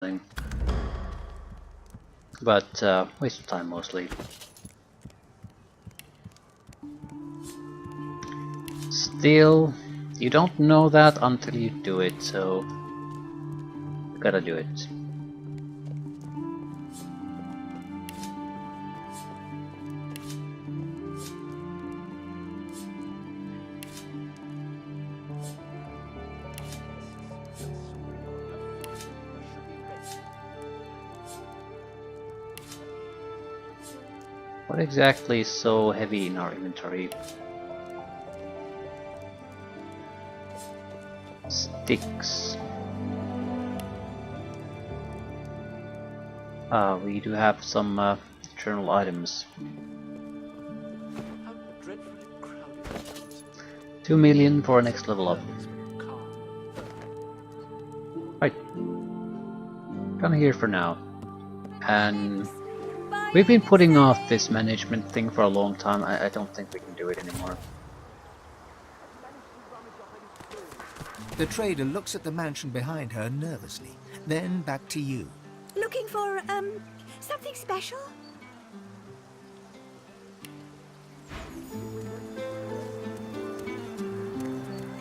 thing. But waste of time mostly. Still, you don't know that until you do it, so you gotta do it. What exactly is so heavy in our inventory? Sticks. We do have some journal items. 2 million for next level up. Right. Come here for now. And we've been putting off this management thing for a long time. I don't think we can do it anymore. The trader looks at the mansion behind her nervously, then back to you. Looking for, something special?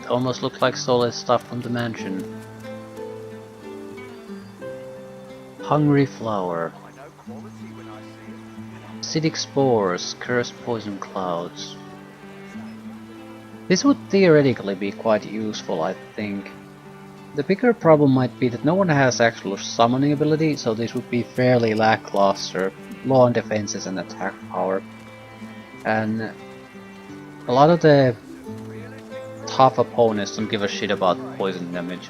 It almost looks like stolen stuff from the mansion. Hungry flower. Acidic spores, cursed poison clouds. This would theoretically be quite useful, I think. The bigger problem might be that no one has actual summoning ability, so this would be fairly lackluster. Low on defenses and attack power. And a lot of the tough opponents don't give a shit about poison damage.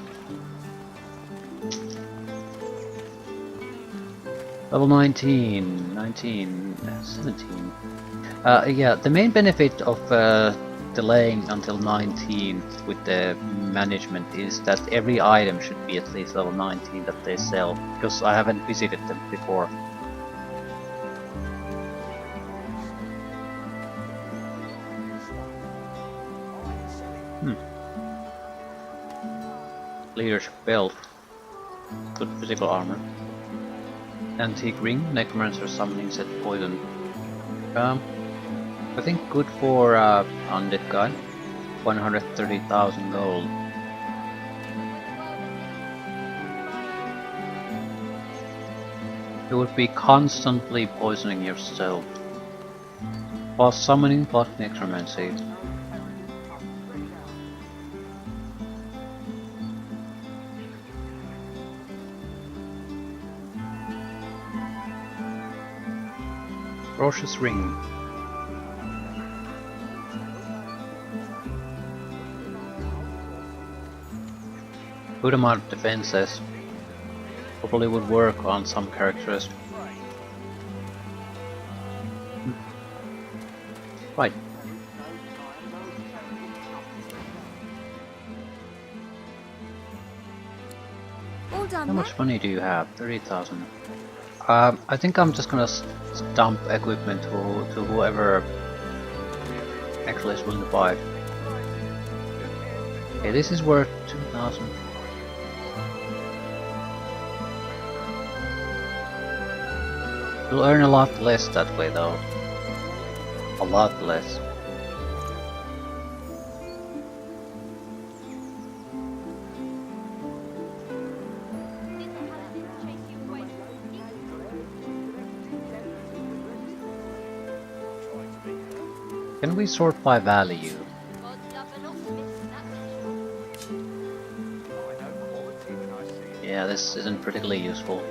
Level 19, 19, 17. Yeah, the main benefit of delaying until 19 with the management is that every item should be at least level 19 that they sell, because I haven't visited them before. Leadership belt. Good physical armor. Antique ring, necromancer summoning set poison. I think good for undead guy. 130,000 gold. You would be constantly poisoning yourself while summoning plus necromancy. Ferocious ring. Good amount of defenses. Probably would work on some characters. Right. All done. How much money do you have? 30,000. I think I'm just gonna dump equipment to whoever actually is willing to buy. Okay, this is worth 2,000. You'll earn a lot less that way though. A lot less. Can we sort by value? Yeah, this isn't particularly useful.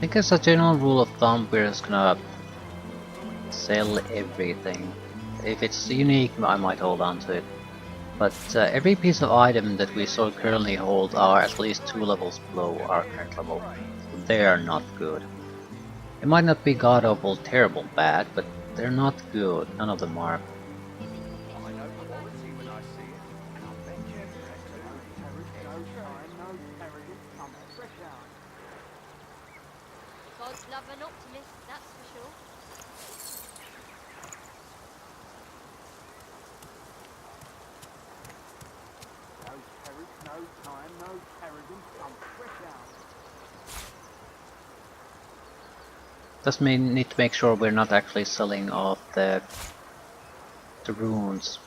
think as a general rule of thumb, we're just gonna sell everything. If it's unique, I might hold on to it. But every piece of item that we so currently hold are at least 2 levels below our current level. So they are not good. It might not be god awful terrible bad, but they're not good. None of them are. Gods love an optimist, that's for sure. Just need to make sure we're not actually selling off the runes.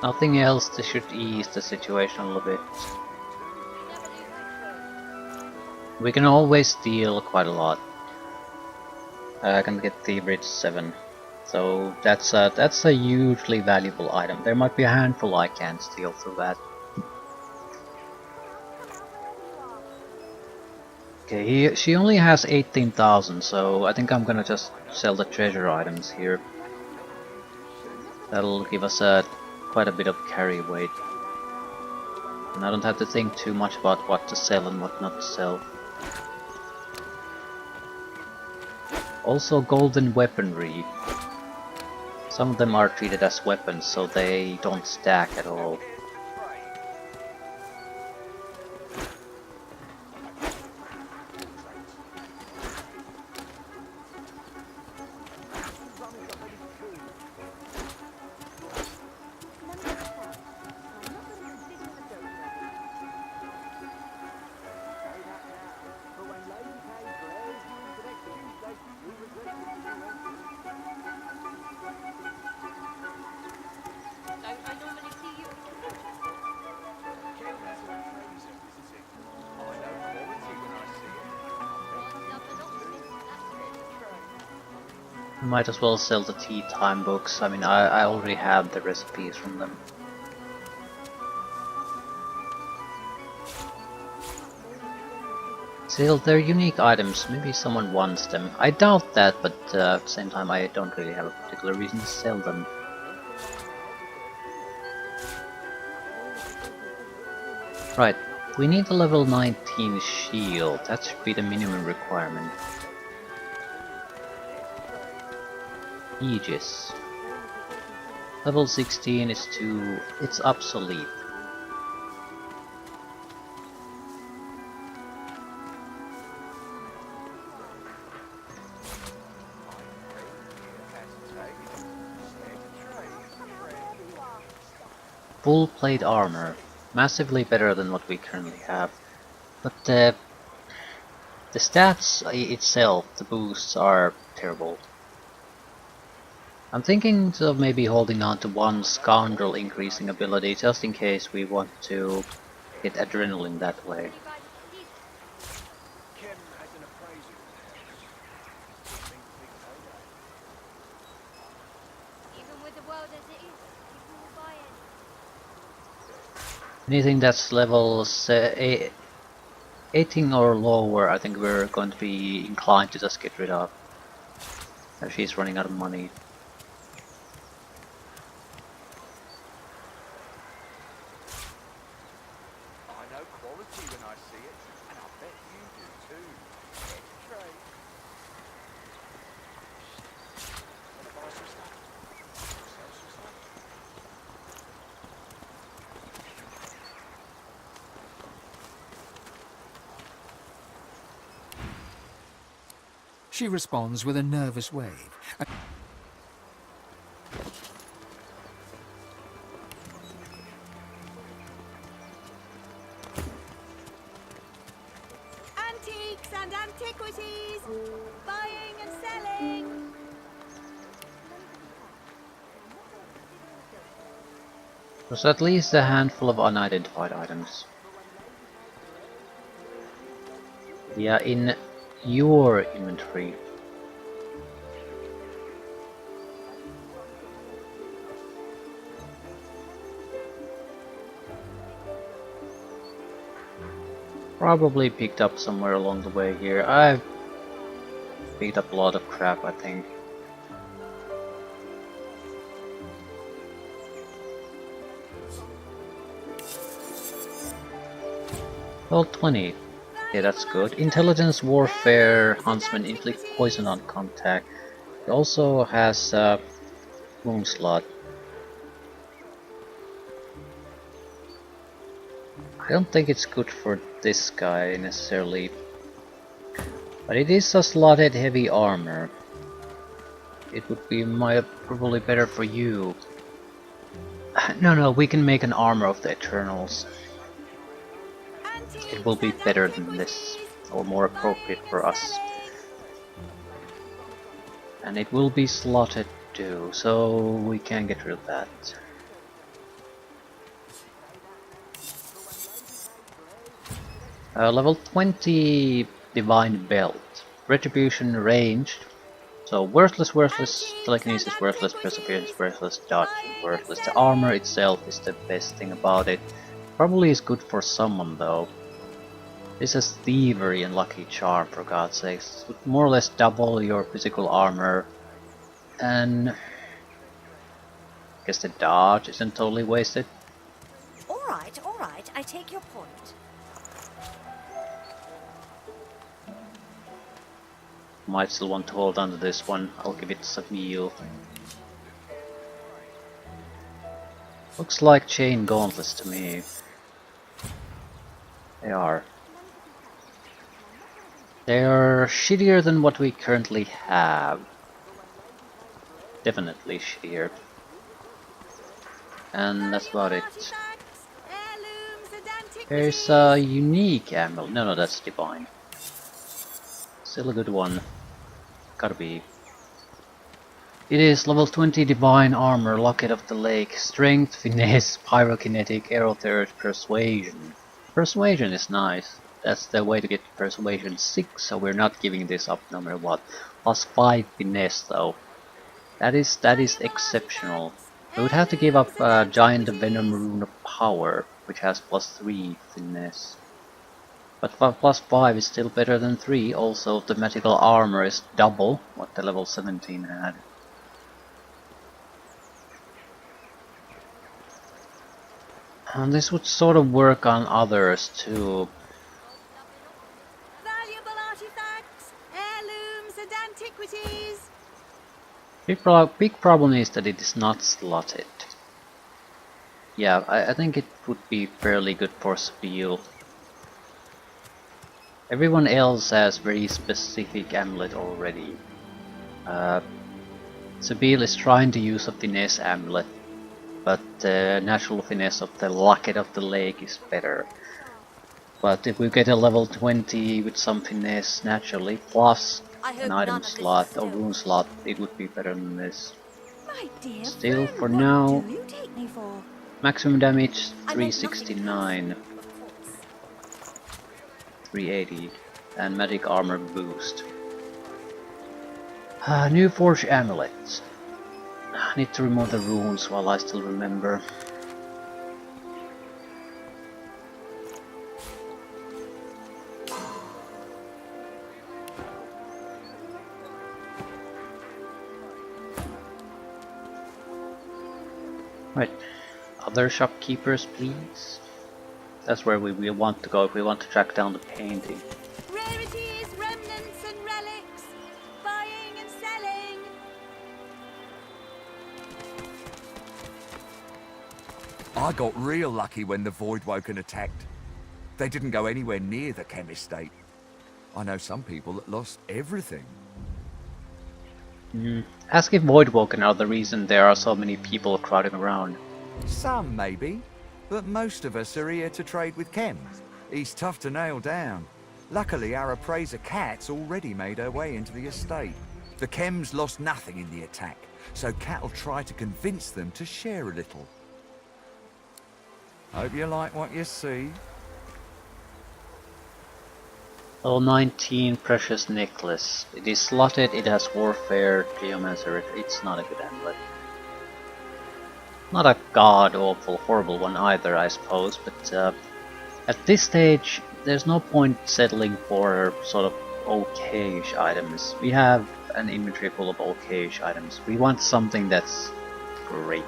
Nothing else that should ease the situation a little bit. We can always steal quite a lot. I can get the bridge 7. So that's a hugely valuable item. There might be a handful I can't steal through that. Okay, she only has 18,000, so I think I'm gonna just sell the treasure items here. That'll give us quite a bit of carry weight. And I don't have to think too much about what to sell and what not to sell. Also golden weaponry. Some of them are treated as weapons, so they don't stack at all. Might as well sell the tea time books. I mean, I already have the recipes from them. Still, they're unique items. Maybe someone wants them. I doubt that, but at the same time, I don't really have a particular reason to sell them. Right, we need a level 19 shield. That should be the minimum requirement. Aegis. Level 16 is too... it's obsolete. Full plate armor. Massively better than what we currently have. But the stats itself, the boosts, are terrible. I'm thinking of maybe holding on to one scoundrel increasing ability just in case we want to get adrenaline that way. Anything that's level 18 or lower, I think we're going to be inclined to just get rid of. If she's running out of money. She responds with a nervous wave. Antiques and antiquities, buying and selling. There's at least a handful of unidentified items. Yeah, in your inventory. Probably picked up somewhere along the way here. I've picked up a lot of crap, I think. Well, 20. Yeah, that's good. Intelligence, Warfare, Huntsman, inflict poison on contact. It also has wound slot. I don't think it's good for this guy necessarily. But it is a slotted heavy armor. It would be probably better for you. No, we can make an armor of the Eternals. It will be better than this, or more appropriate for us. And it will be slotted too, so we can get rid of that. Level 20 Divine Belt. Retribution ranged. So worthless, telekinesis worthless, perseverance worthless, dodge worthless. The armor itself is the best thing about it. Probably is good for someone though. This is thievery and lucky charm, for God's sakes. It would more or less double your physical armor. And I guess the dodge isn't totally wasted. Alright, I take your point. Might still want to hold on to this one. I'll give it a heal. Looks like chain gauntlets to me. They are. They are shittier than what we currently have. Definitely shittier. And that's about it. There's a unique amulet. No, that's divine. Still a good one. Gotta be. It is level 20 divine armor, locket of the lake, strength, finesse, pyrokinetic, aerotherapy, persuasion. Persuasion is nice. That's the way to get persuasion 6, so we're not giving this up no matter what. Plus 5 finesse though. That is exceptional. We would have to give up giant venom rune of power, which has plus 3 finesse. But plus 5 is still better than 3. Also, the magical armor is double what the level 17 had. And this would sort of work on others too. Valuable artifacts, heirlooms and antiquities. Big problem is that it is not slotted. Yeah, I think it would be fairly good for Spiel. Everyone else has very specific amulet already. Sabile is trying to use a finesse amulet, but the natural finesse of the locket of the lake is better. But if we get a level 20 with some finesse naturally, plus an item slot or rune slot, it would be better than this. My dear Still, friend, for what now, do you take me for? maximum damage 369. 380 and magic armor boost. New forge amulet. I need to remove the runes while I still remember. Right, other shopkeepers please. That's where we will want to go if we want to track down the painting. Rarities, remnants and relics, buying and selling. I got real lucky when the Voidwoken attacked. They didn't go anywhere near the Chem estate. I know some people that lost everything. Ask if Voidwoken are the reason there are so many people crowding around. Some, maybe. But most of us are here to trade with Kem. He's tough to nail down. Luckily, our appraiser Cat's already made her way into the estate. The Chems lost nothing in the attack, so Cat'll try to convince them to share a little. Hope you like what you see. Level 19 Precious Necklace. It is slotted, it has Warfare, Geomancer, it's not a good amulet. Not a god-awful, horrible one either, I suppose, but at this stage, there's no point settling for sort of okayish items. We have an inventory full of okayish items. We want something that's great.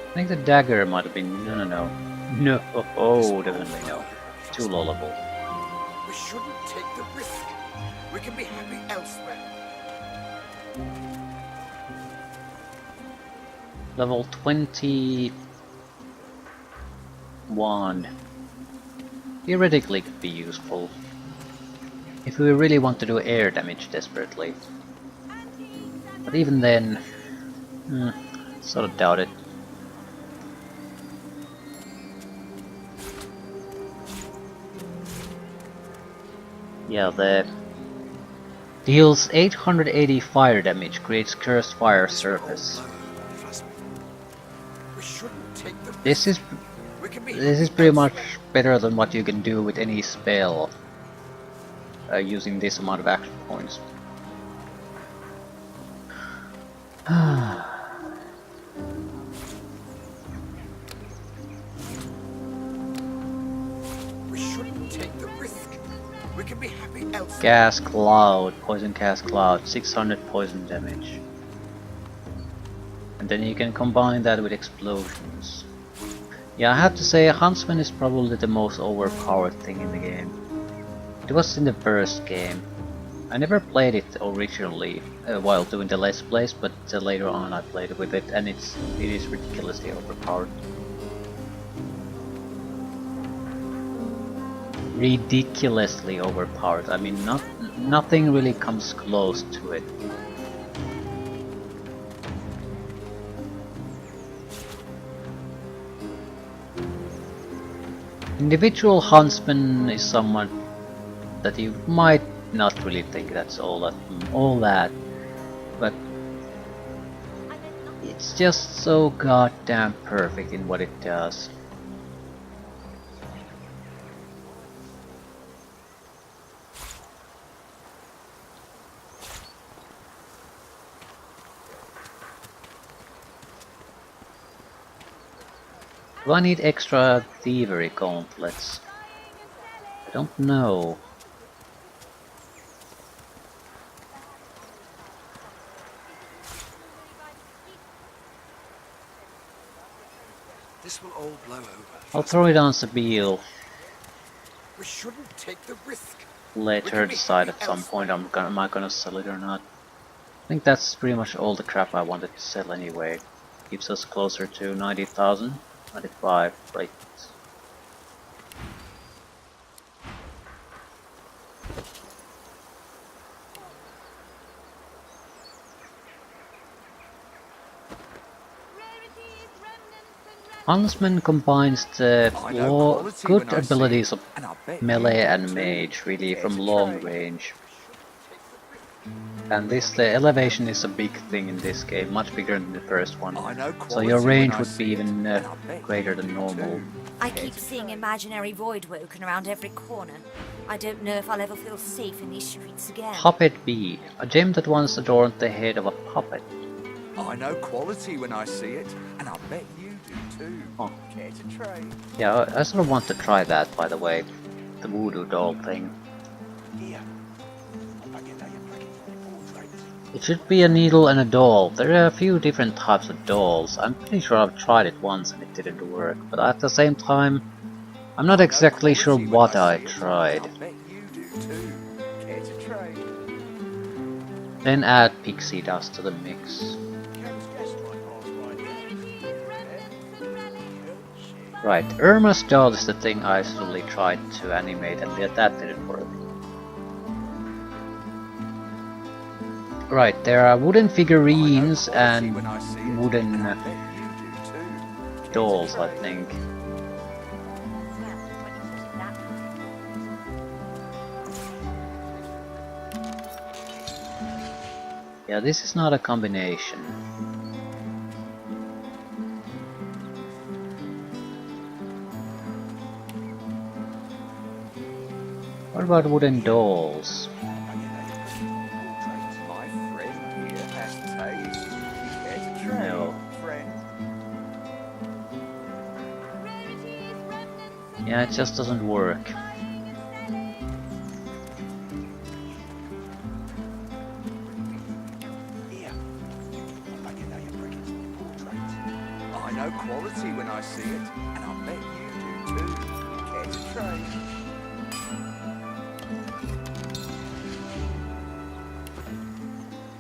I think the dagger might have been... No, oh, definitely no. Too low-level. We shouldn't take the risk. We can be happy elsewhere. Level 21. Theoretically could be useful. If we really want to do air damage desperately. But even then... sort of doubt it. Yeah, the deals 880 fire damage, creates cursed fire surface. This is pretty much better than what you can do with any spell using this amount of action points. Gas Cloud, Poison Gas Cloud, 600 poison damage. And then you can combine that with explosions. Yeah, I have to say Huntsman is probably the most overpowered thing in the game. It was in the first game. I never played it originally while doing the Let's Plays, but later on I played with it and it is ridiculously overpowered. Ridiculously overpowered. I mean, nothing really comes close to it. Individual Huntsman is someone that you might not really think that's all that, but it's just so goddamn perfect in what it does. Do I need extra thievery gauntlets? I don't know. This will all blow over. I'll throw it on Sabine. We shouldn't take the risk. Let her decide at some point am I gonna sell it or not. I think that's pretty much all the crap I wanted to sell anyway. Keeps us closer to 90,000. 95, right. Huntsman combines the good abilities of melee and mage, really, from long range. And the elevation is a big thing in this game, much bigger than the first one. So your range would be even greater than normal. I keep seeing imaginary Voidwoken around every corner. I don't know if I'll ever feel safe in these streets again. Puppet Bee, a gem that once adorned the head of a puppet. I know quality when I see it, and I bet you do too. Oh. Care to trade? Yeah, I sort of want to try that, by the way. The voodoo doll thing. It should be a needle and a doll. There are a few different types of dolls. I'm pretty sure I've tried it once and it didn't work, but at the same time, I'm not exactly sure what I tried. too. Care to trade? Then add pixie dust to the mix. Chem's guest might pass by here. Rarities, remnants, and relics. Right, Irma's doll is the thing I slowly tried to animate, and yet that didn't work. Right, there are wooden figurines and wooden dolls, I think. Yeah, this is not a combination. What about wooden dolls? My friend here has taste. Care to trade, No. friend? Rarities, remnants, and Yeah, it just doesn't work. buying and selling. Here. I'm making out your brigands portrait. I know quality when I see it, and I bet you do too. Care to trade?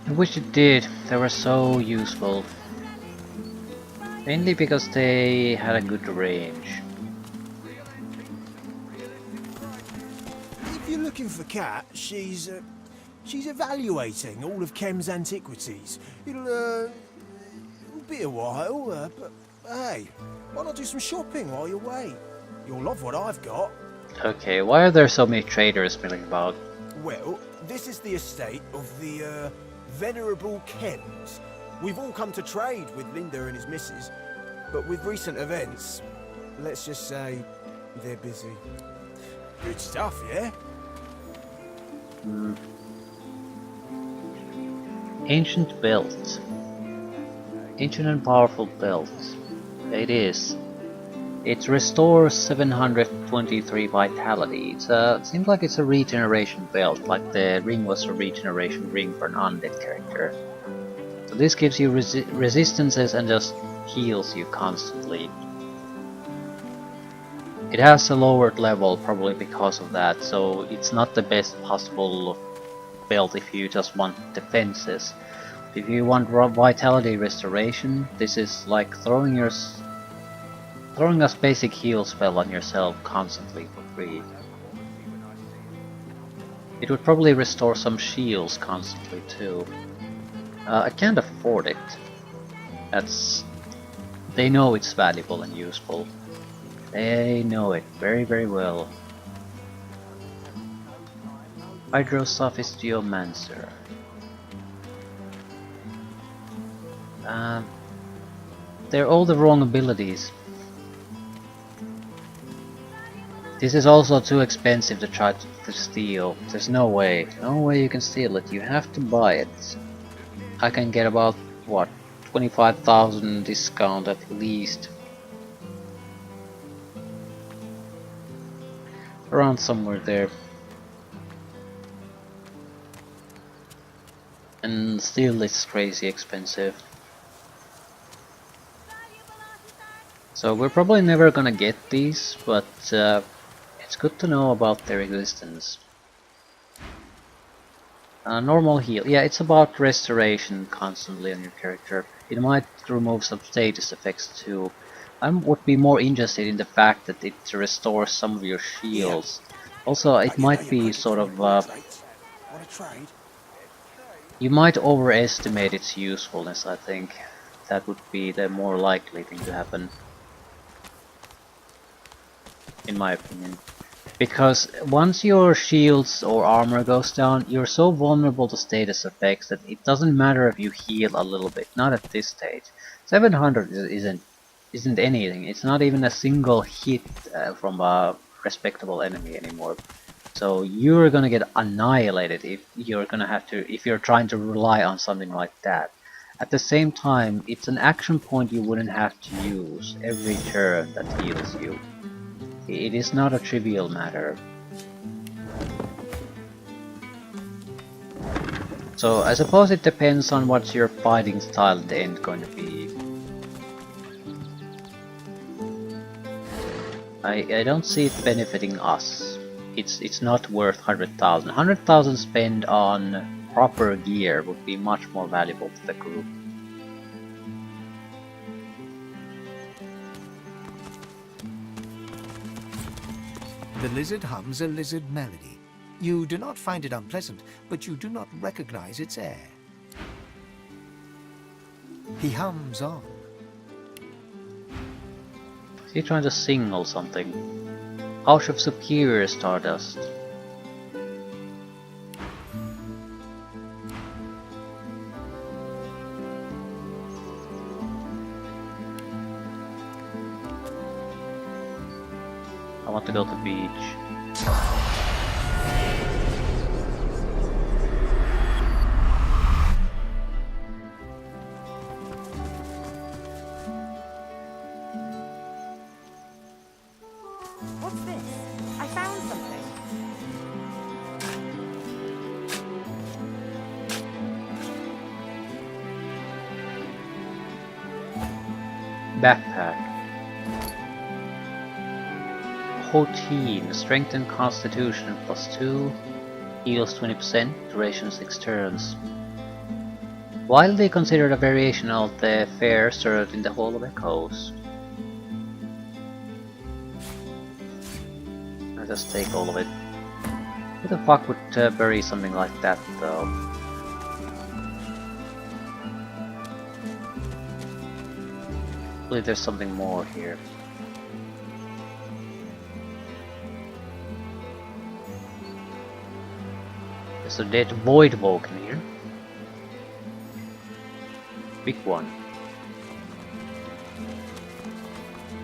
I wish it did. They were so useful. Mainly because they had a good range. If you're looking for Kat, she's evaluating all of Kem's antiquities. It'll be a while, but hey, why not do some shopping while you're away? You'll love what I've got. Okay, why are there so many traders milling about? Well, this is the estate of the venerable Kems. We've all come to trade with Linda and his missus, but with recent events, let's just say they're busy. Good stuff, yeah? Ancient belt. Ancient and powerful belt. It is. It restores 723 vitality. It seems like it's a regeneration belt, like the ring was a regeneration ring for an undead character. So this gives you resistances and just heals you constantly. It has a lowered level probably because of that, so it's not the best possible belt if you just want defenses. If you want vitality restoration, this is like throwing a basic heal spell on yourself constantly for free. It would probably restore some shields constantly too. I can't afford it. They know it's valuable and useful. They know it very, very well. Hydrosophist Geomancer. They're all the wrong abilities. This is also too expensive to try to steal. There's no way you can steal it. You have to buy it. I can get about, what, 25,000 discount at least. Around somewhere there. And still it's crazy expensive. So we're probably never gonna get these, but it's good to know about their existence. Normal heal. Yeah, it's about restoration constantly on your character. It might remove some status effects too. I would be more interested in the fact that it restores some of your shields. Also, it might be sort of... Want to trade? you might overestimate its usefulness, I think. That would be the more likely thing to happen. In my opinion. Because once your shields or armor goes down, you're so vulnerable to status effects that it doesn't matter if you heal a little bit. Not at this stage. 700 isn't anything. It's not even a single hit from a respectable enemy anymore. So you're gonna get annihilated if you're trying to rely on something like that. At the same time, it's an action point you wouldn't have to use every turn that heals you. It is not a trivial matter. So I suppose it depends on what your fighting style at the end going to be. I don't see it benefiting us. it's not worth 100,000. 100,000 spent on proper gear would be much more valuable to the group. The lizard hums a lizard melody. You do not find it unpleasant, but you do not recognize its air. He hums on. Is he trying to sing or something? House of Superior Stardust. I want to go to the beach. What's this? I found something. Backpack. 14. Strength and Constitution +2. Heals 20%. Duration 6 turns. Widely considered a variation of the fare served in the Hall of Echoes. I'll just take all of it. Who the fuck would bury something like that though? I believe there's something more here. There's a dead void Vulcan here. Big one.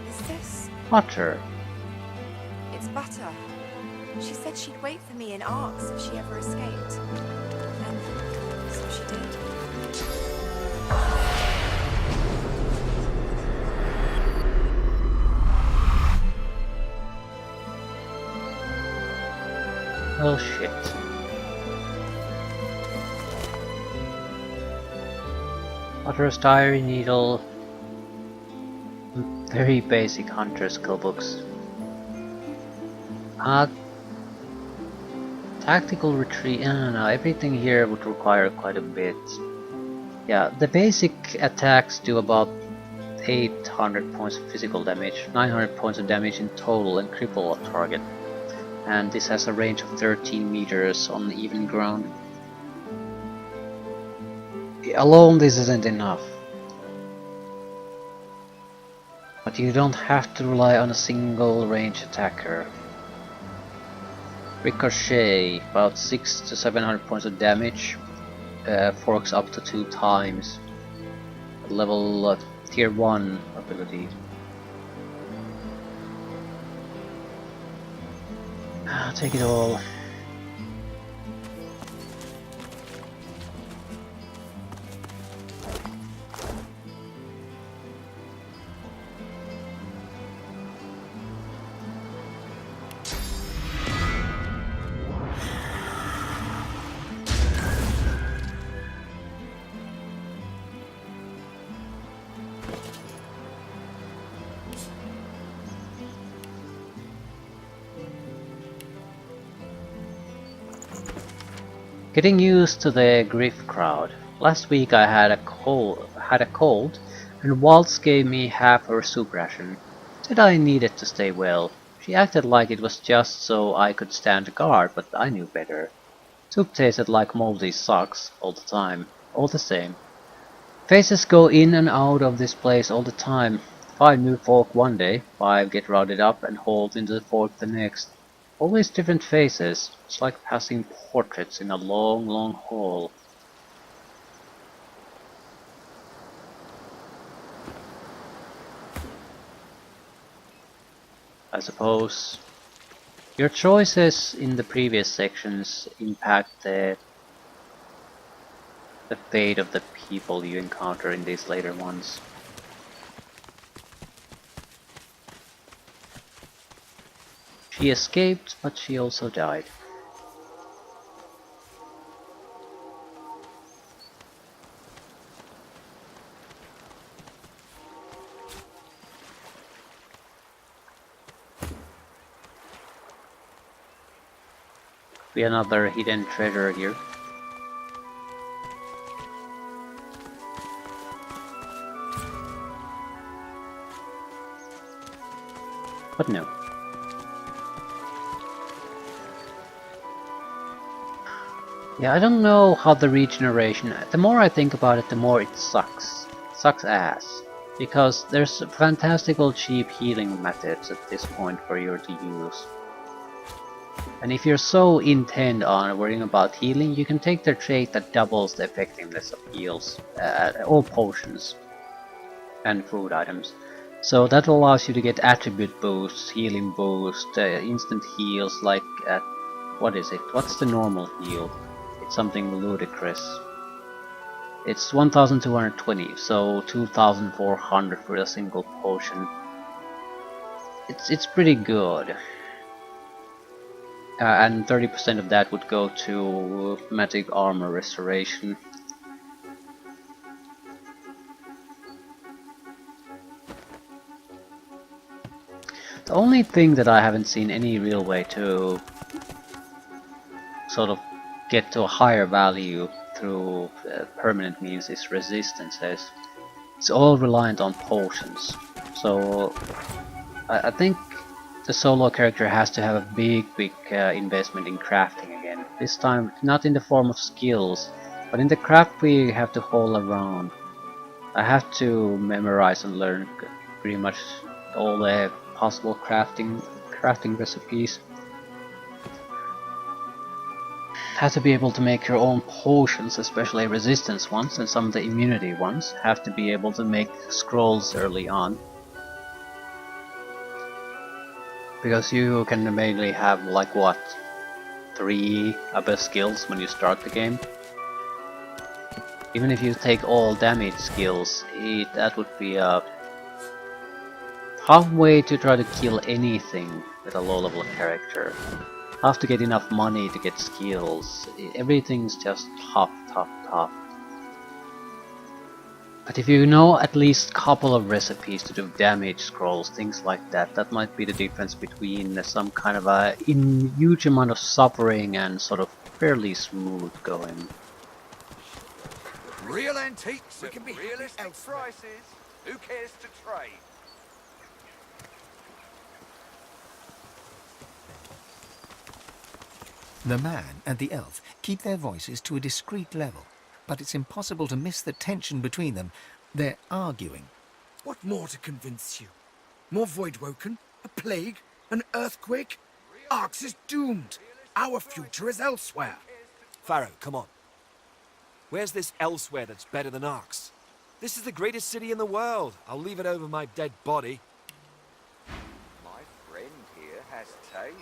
Is this? Butter. It's Butter. She said she'd wait for me in Arks if she ever escaped. And so she did. Well, shit. Butter's diary needle. Very basic hunter skill books. Tactical retreat. No, everything here would require quite a bit. Yeah, the basic attacks do about 800 points of physical damage, 900 points of damage in total, and cripple a target. And this has a range of 13 meters on even ground. Alone, this isn't enough. But you don't have to rely on a single range attacker. Ricochet, about 600 to 700 points of damage, forks up to 2 times. Level tier 1 ability. I'll take it all. Getting used to the grief crowd. Last week I had a cold, and Waltz gave me half her soup ration. Said I needed to stay well. She acted like it was just so I could stand guard, but I knew better. Soup tasted like moldy socks all the time, all the same. Faces go in and out of this place all the time. 5 new folk one day, 5 get rounded up and hauled into the fort the next. Always different faces. It's like passing portraits in a long, long hall. I suppose your choices in the previous sections impact the fate of the people you encounter in these later ones. She escaped, but she also died. Be another hidden treasure here. But no. Yeah, I don't know how the regeneration... The more I think about it, the more it sucks. Sucks ass. Because there's fantastical cheap healing methods at this point for you to use. And if you're so intent on worrying about healing, you can take their trait that doubles the effectiveness of heals, or potions, and food items. So that allows you to get attribute boosts, healing boost, instant heals like at... what is it? What's the normal heal? It's something ludicrous. It's 1220, so 2400 for a single potion. It's pretty good. And 30% of that would go to magic armor restoration. The only thing that I haven't seen any real way to sort of get to a higher value through permanent means is resistances. It's all reliant on potions. So I think the solo character has to have a big investment in crafting again. This time not in the form of skills, but in the craft we have to haul around. I have to memorize and learn pretty much all the possible crafting recipes. Have to be able to make your own potions, especially resistance ones, and some of the immunity ones. Have to be able to make scrolls early on. Because you can mainly have like what, 3 upper skills when you start the game. Even if you take all damage skills, that would be a halfway to try to kill anything with a low level character. Have to get enough money to get skills. Everything's just tough. But if you know at least a couple of recipes to do damage scrolls, things like that, that might be the difference between some kind of a huge amount of suffering and sort of fairly smooth going. Real antiques We at can be realistic elsewhere. prices. Who cares to trade? The man and the elf keep their voices to a discreet level, but it's impossible to miss the tension between them. They're arguing. What more to convince you? More Voidwoken? A plague? An earthquake? Arx is doomed. Our future is elsewhere. Pharaoh, come on. Where's this elsewhere that's better than Arx? This is the greatest city in the world. I'll leave it over my dead body. My friend here has taste.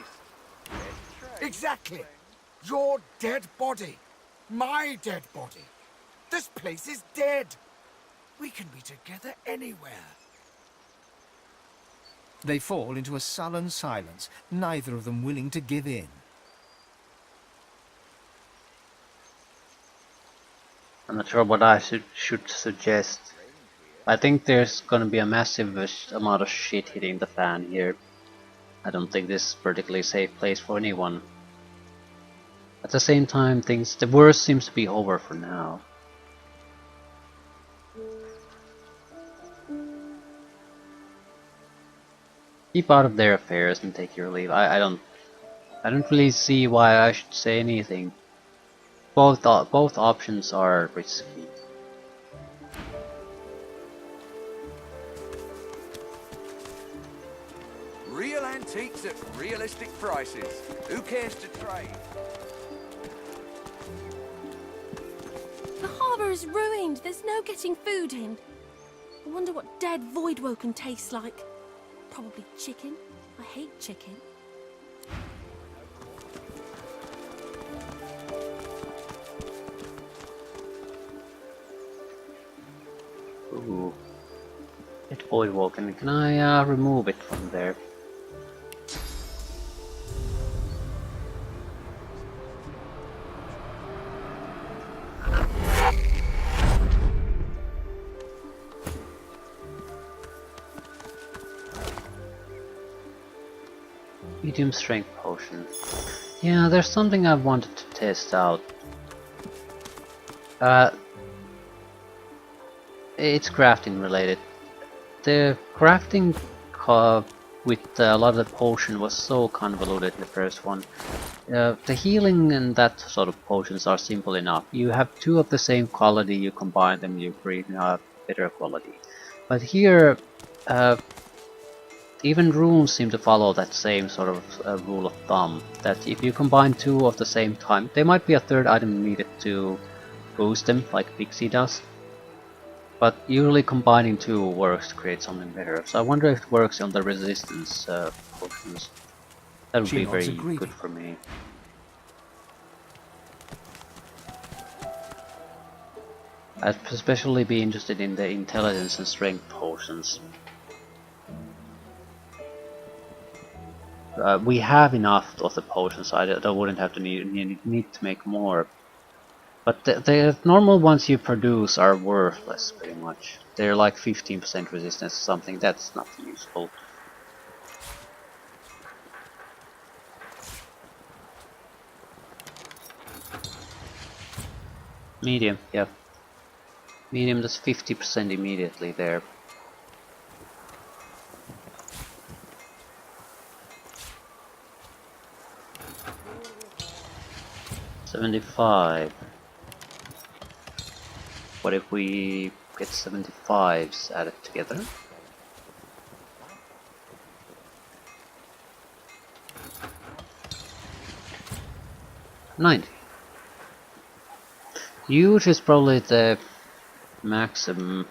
Let's trade. Exactly. Your dead body. My dead body. This place is dead. We can be together anywhere. They fall into a sullen silence, neither of them willing to give in. I'm not sure what I should suggest. I think there's gonna be a massive amount of shit hitting the fan here. I don't think this is a particularly safe place for anyone. At the same time, the worst seems to be over for now. Keep out of their affairs and take your leave. I don't really see why I should say anything. Both options are risky. Real antiques at realistic prices. Who cares to trade? The harbour is ruined. There's no getting food in. I wonder what dead Voidwoken tastes like. Probably chicken. I hate chicken. Ooh. It's Voidwoken. Can I remove it from there? Medium strength potion. Yeah, there's something I wanted to test out. It's crafting related. The crafting with a lot of the potion was so convoluted in the first one. The healing and that sort of potions are simple enough. You have two of the same quality, you combine them, you bring better quality. But here, even runes seem to follow that same sort of rule of thumb, that if you combine two of the same time, there might be a third item needed to boost them, like Pixie does. But usually combining two works to create something better. So I wonder if it works on the resistance potions. That would She be nods very agreeing. good for me. I'd especially be interested in the intelligence and strength potions. We have enough of the potions, so I wouldn't have to need to make more. But the normal ones you produce are worthless, pretty much. They're like 15% resistance or something, that's not useful. Medium, yeah. Medium does 50% immediately there. $75. What if we get 75s added together? $90. Huge is probably the maximum.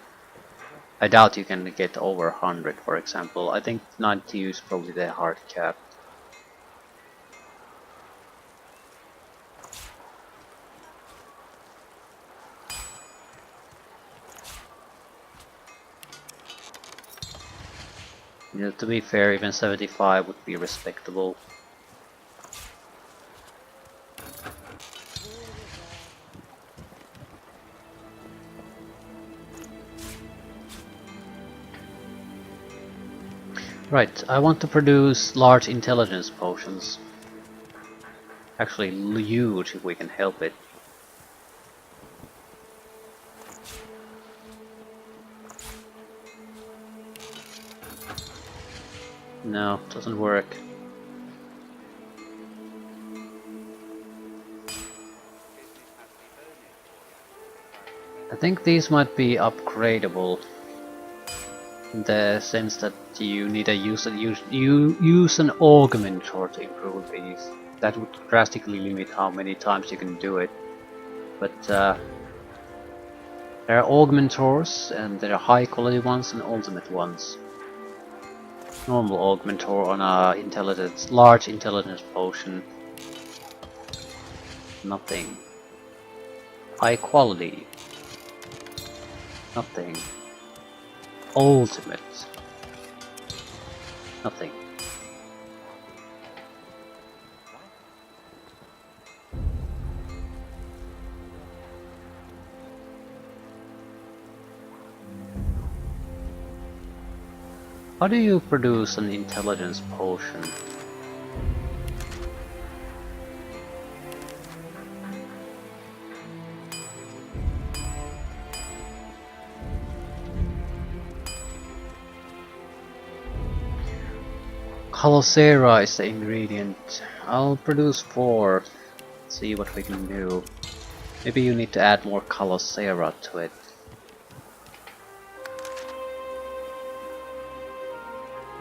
I doubt you can get over 100, for example. I think 90 is probably the hard cap. You know, to be fair, even 75 would be respectable. Right, I want to produce large intelligence potions. Actually, huge if we can help it. No, doesn't work. I think these might be upgradable. In the sense that you need to use an augmentor to improve these. That would drastically limit how many times you can do it. But there are augmentors, and there are high quality ones and ultimate ones. Normal augmentor on a large intelligence potion. Nothing. High quality. Nothing. Ultimate. Nothing. How do you produce an intelligence potion? Calocera is the ingredient. I'll produce 4. See what we can do. Maybe you need to add more Calocera to it.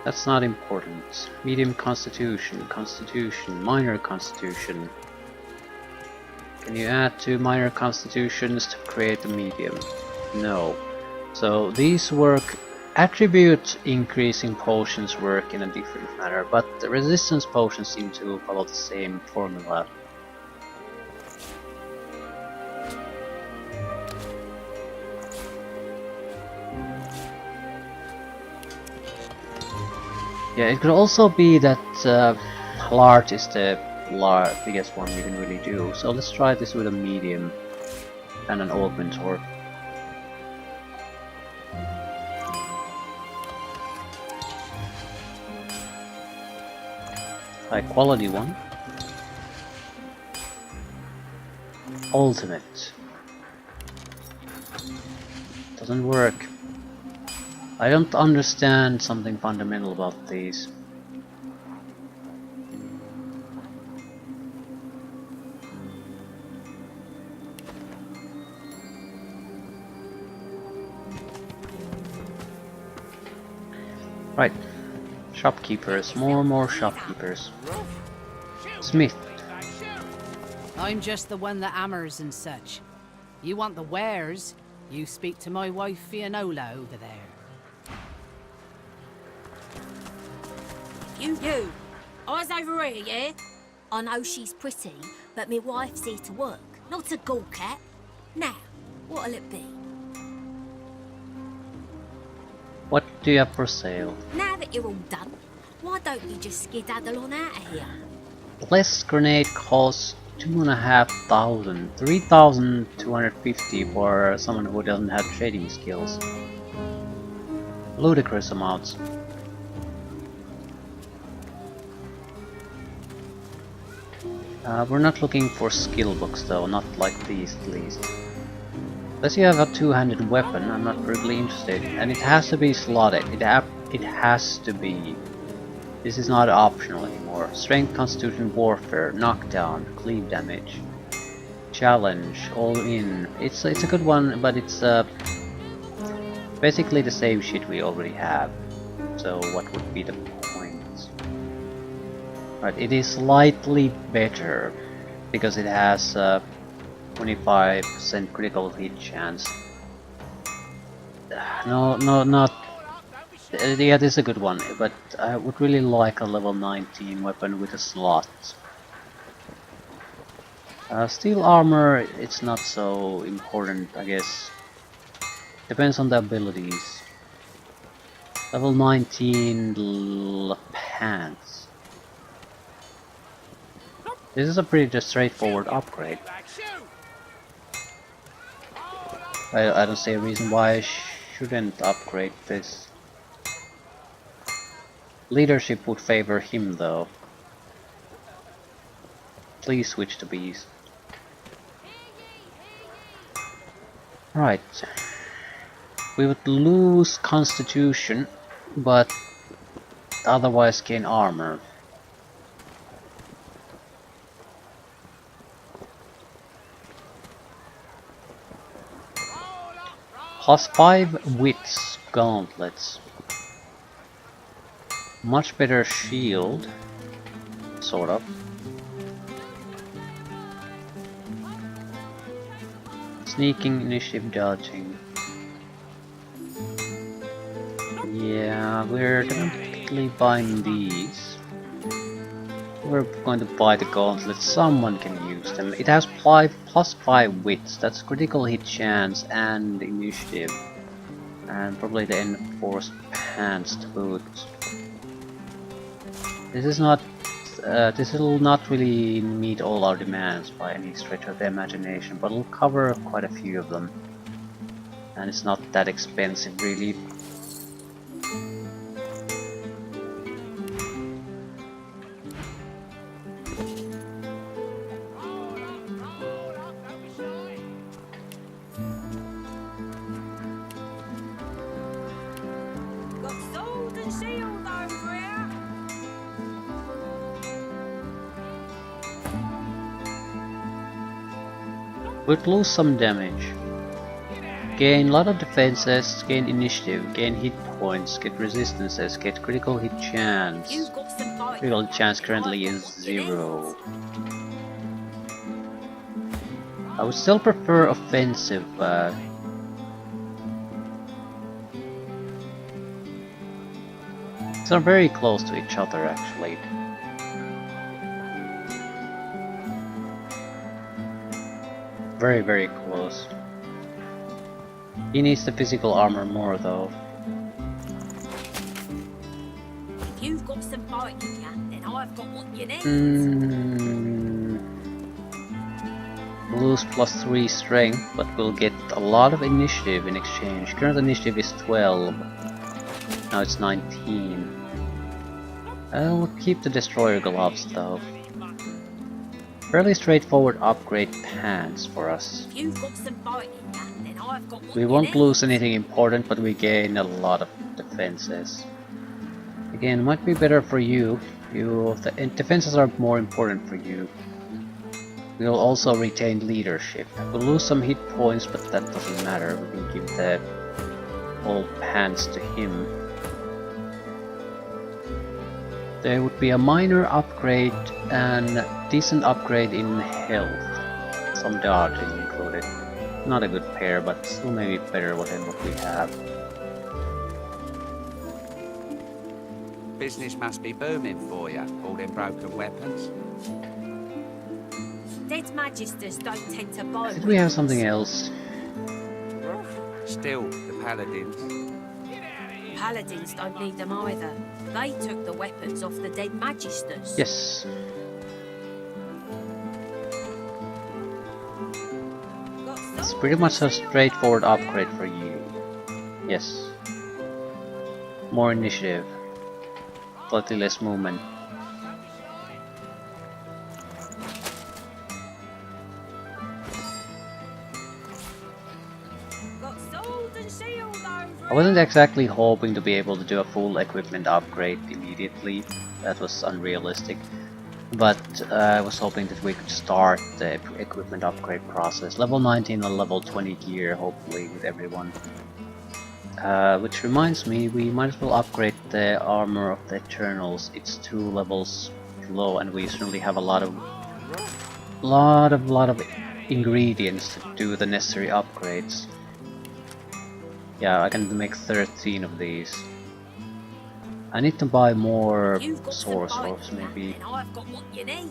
That's not important. Medium constitution, minor constitution. Can you add 2 minor constitutions to create a medium? No. So these work. Attribute increasing potions work in a different manner, but the resistance potions seem to follow the same formula. Yeah, it could also be that large is the biggest one you can really do. So let's try this with a medium and an augmentor. High quality one. Ultimate. Doesn't work. I don't understand something fundamental about these. Right. Shopkeepers. More shopkeepers. Smith. I'm just the one that hammers and such. You want the wares, you speak to my wife Fionola over there. You! Eyes over here, yeah? I know she's pretty, but me wife's here to work, not a gawk cat. Now, what'll it be? What do you have for sale? Now that you're all done, why don't you just skedaddle on out of here? Blessed grenade costs 2,500, 3,250 for someone who doesn't have trading skills. Ludicrous amounts. We're not looking for skill books though, not like these at least. Unless you have a two-handed weapon, I'm not really interested. And it has to be slotted, it has to be. This is not optional anymore. Strength, Constitution, Warfare, Knockdown, Cleave Damage, Challenge, All In. It's a good one, but it's basically the same shit we already have. So what would be the point? Right, it is slightly better because it has 25% critical hit chance. No, not. Yeah, this is a good one, but I would really like a level 19 weapon with a slot. Steel armor, it's not so important, I guess. Depends on the abilities. Level 19 pants. This is a pretty just straightforward upgrade. I don't see a reason why I shouldn't upgrade this. Leadership would favor him though. Please switch to bees. Right. We would lose constitution, but otherwise gain armor. +5 wits gauntlets. Much better shield, sort of. Sneaking, initiative, dodging. Yeah, we're definitely buying these. We're going to buy the gauntlets. Someone can use them. It has +5 wits. That's critical hit chance and initiative, and probably the enforced pants to boot. This is not. This will not really meet all our demands by any stretch of the imagination, but it'll cover quite a few of them, and it's not that expensive, really. We'd lose some damage. Gain a lot of defenses, gain initiative, gain hit points, get resistances, get critical hit chance. Critical hit chance currently is 0. I would still prefer offensive, but these are very close to each other actually. Very, very close. He needs the physical armor more though. If you've got some fight in you, then I've got what you need. Lose +3 strength, but we'll get a lot of initiative in exchange. Current initiative is 12. Now it's 19. I'll keep the destroyer gloves though. Fairly straightforward upgrade pants for us. If you've got some fighting, then I've got what We you won't need. lose anything important, but we gain a lot of defenses. Again, might be better for you. The defenses are more important for you. We'll also retain leadership. We'll lose some hit points, but that doesn't matter. We can give the old pants to him. There would be a minor upgrade and decent upgrade in health. Some dodging included. Not a good pair, but still maybe better than what we have. Business must be booming for you, all them broken weapons. Dead magisters don't tend to buy Did we have something else? Still, the paladins. Paladins don't need them either. They took the weapons off the dead magisters. Yes. It's pretty much a straightforward upgrade for you. Yes. More initiative. Slightly less movement. I wasn't exactly hoping to be able to do a full equipment upgrade immediately. That was unrealistic. But I was hoping that we could start the equipment upgrade process. Level 19 or level 20 gear, hopefully, with everyone. Which reminds me, we might as well upgrade the armor of the Eternals. It's 2 levels low, and we certainly have a lot of ingredients to do the necessary upgrades. Yeah, I can make 13 of these. I need to buy more source orbs, maybe. I've got what you need.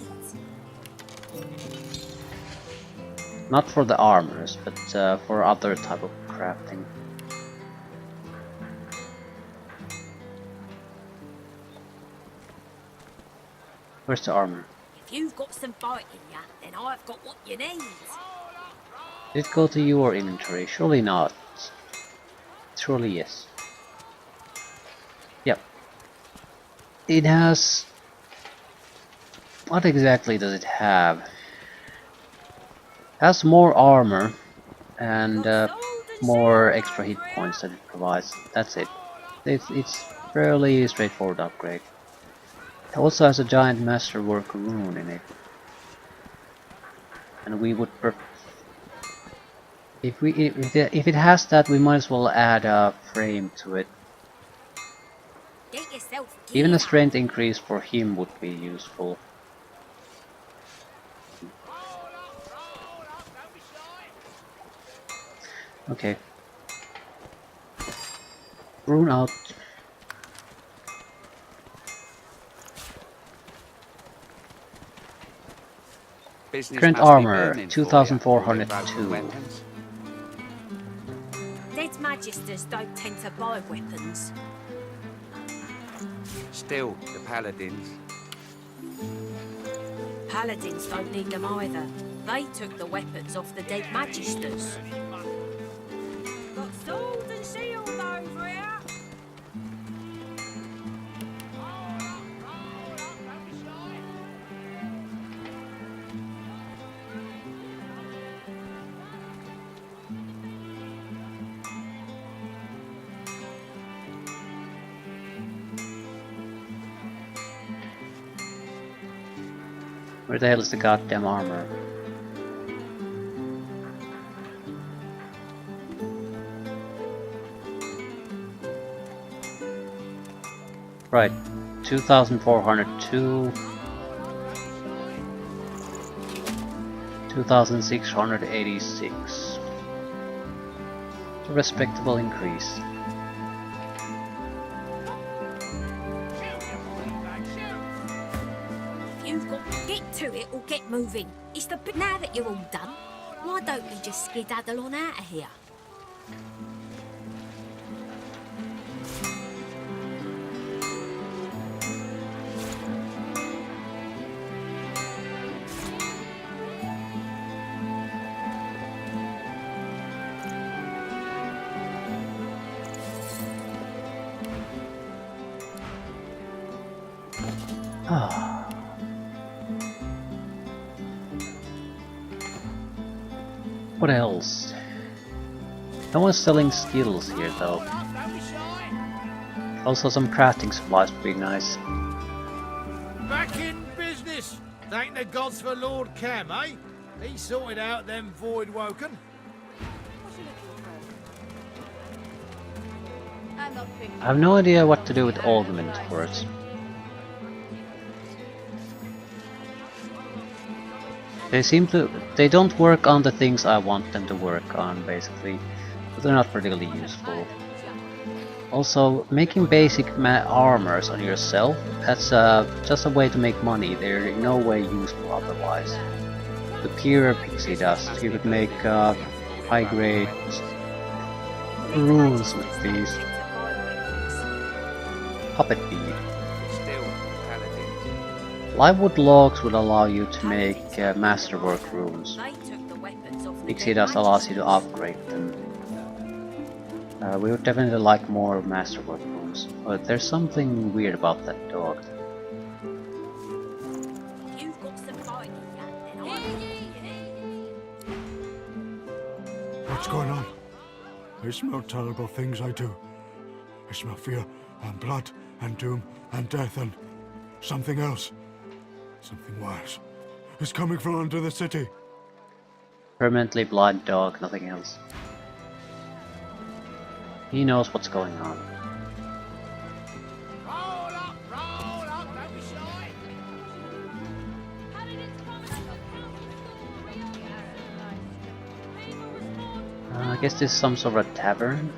Not for the armors, but for other type of crafting. Where's the armor? If you've got some fight in ya, then I've got what you need. Did it go to your inventory? Surely not. Surely yes. Yep. It has... What exactly does it have? It has more armor and more extra hit points that it provides. That's it. It's fairly straightforward upgrade. It also has a giant masterwork rune in it. And we would if it has that, we might as well add a frame to it. Get yourself Even a gear. strength increase for him would be useful. Okay. Rune out. Business Current must be armor, booming for ya, all them broken 2402. weapons. Dead magisters don't tend to buy weapons. Still, the paladins. Paladins don't need them either. They took the weapons off the dead magisters. Got sword and shield over here. Where the hell is the goddamn armor? Right, 2402, 2686. A respectable increase. You've got to get to it or get moving. It's the bit now that you're all done. Why don't you just skedaddle on out of here? What else? No one's selling skills here though. Also some crafting supplies would be nice. Back in business! Thank the gods for Lord Cam, eh? He sorted out them void woken. I have no idea what to do with augment words. They don't work on the things I want them to work on, basically. But they're not particularly useful. Also, making basic armors on yourself, that's just a way to make money. They're in no way useful otherwise. The pure pixie dust, you could make high-grade runes with these. Puppet bead. Livewood logs would allow you to make masterwork runes. Pixie dust allows you to upgrade them. We would definitely like more masterwork runes, but there's something weird about that dog. What's going on? I smell terrible things, I do. I smell fear and blood and doom and death and something else. Something worse. It's coming from under the city. Permanently blind dog, nothing else. He knows what's going on. Don't be shy! I guess this is some sort of tavern.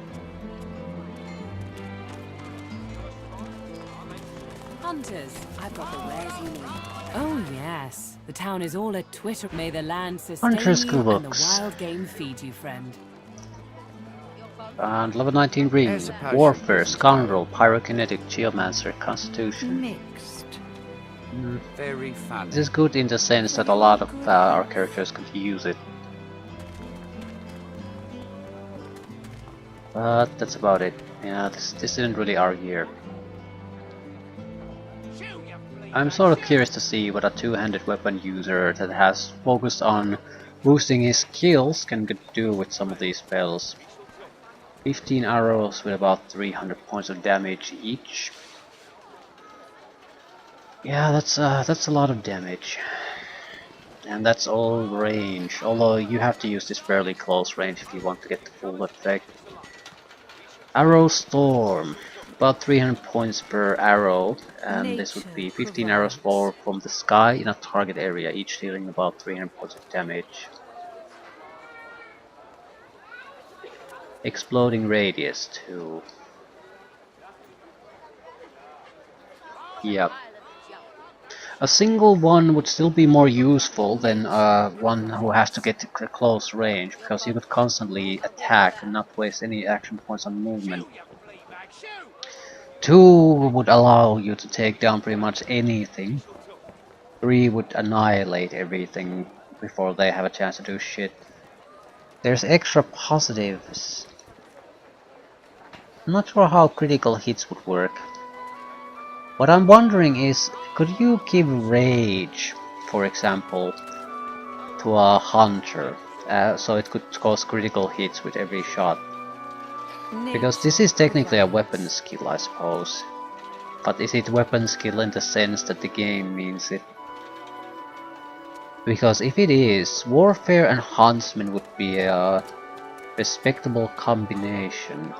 Hunters, I've got the wares you need. Oh yes, the town is all a twitter. May the land sustain Hunter's you and the Books. wild game feed you, friend. And level 19 ring, Warfare, Scoundrel, Pyrokinetic, Geomancer, Constitution. Mixed. Very funny. This is good in the sense that a lot of our characters could use it. But that's about it. Yeah, this isn't really our year. I'm sort of curious to see what a two-handed weapon user that has focused on boosting his skills can do with some of these spells. 15 arrows with about 300 points of damage each. Yeah, that's a lot of damage. And that's all range, although you have to use this fairly close range if you want to get the full effect. Arrow Storm, about 300 points per arrow, and this would be 15 arrows fall from the sky in a target area, each dealing about 300 points of damage. Exploding Radius too. Yep. A single one would still be more useful than one who has to get to close range, because you could constantly attack and not waste any action points on movement. 2 would allow you to take down pretty much anything. 3 would annihilate everything before they have a chance to do shit. There's extra positives. I'm not sure how critical hits would work. What I'm wondering is, could you give rage, for example, to a hunter, so it could cause critical hits with every shot? Because this is technically a weapon skill, I suppose. But is it weapon skill in the sense that the game means it? Because if it is, Warfare and Huntsman would be a respectable combination.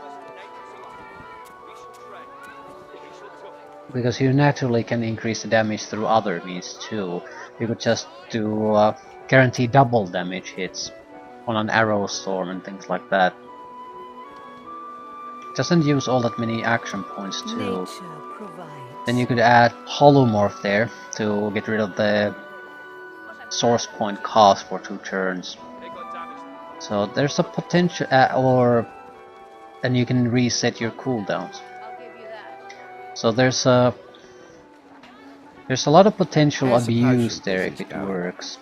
Because you naturally can increase the damage through other means too. You could just do guarantee double damage hits on an arrow storm and things like that. It doesn't use all that many action points too. Then you could add Holomorph there to get rid of the source point cost for 2 turns. So there's a potential, and you can reset your cooldowns. So there's a lot of potential abuse there if it works.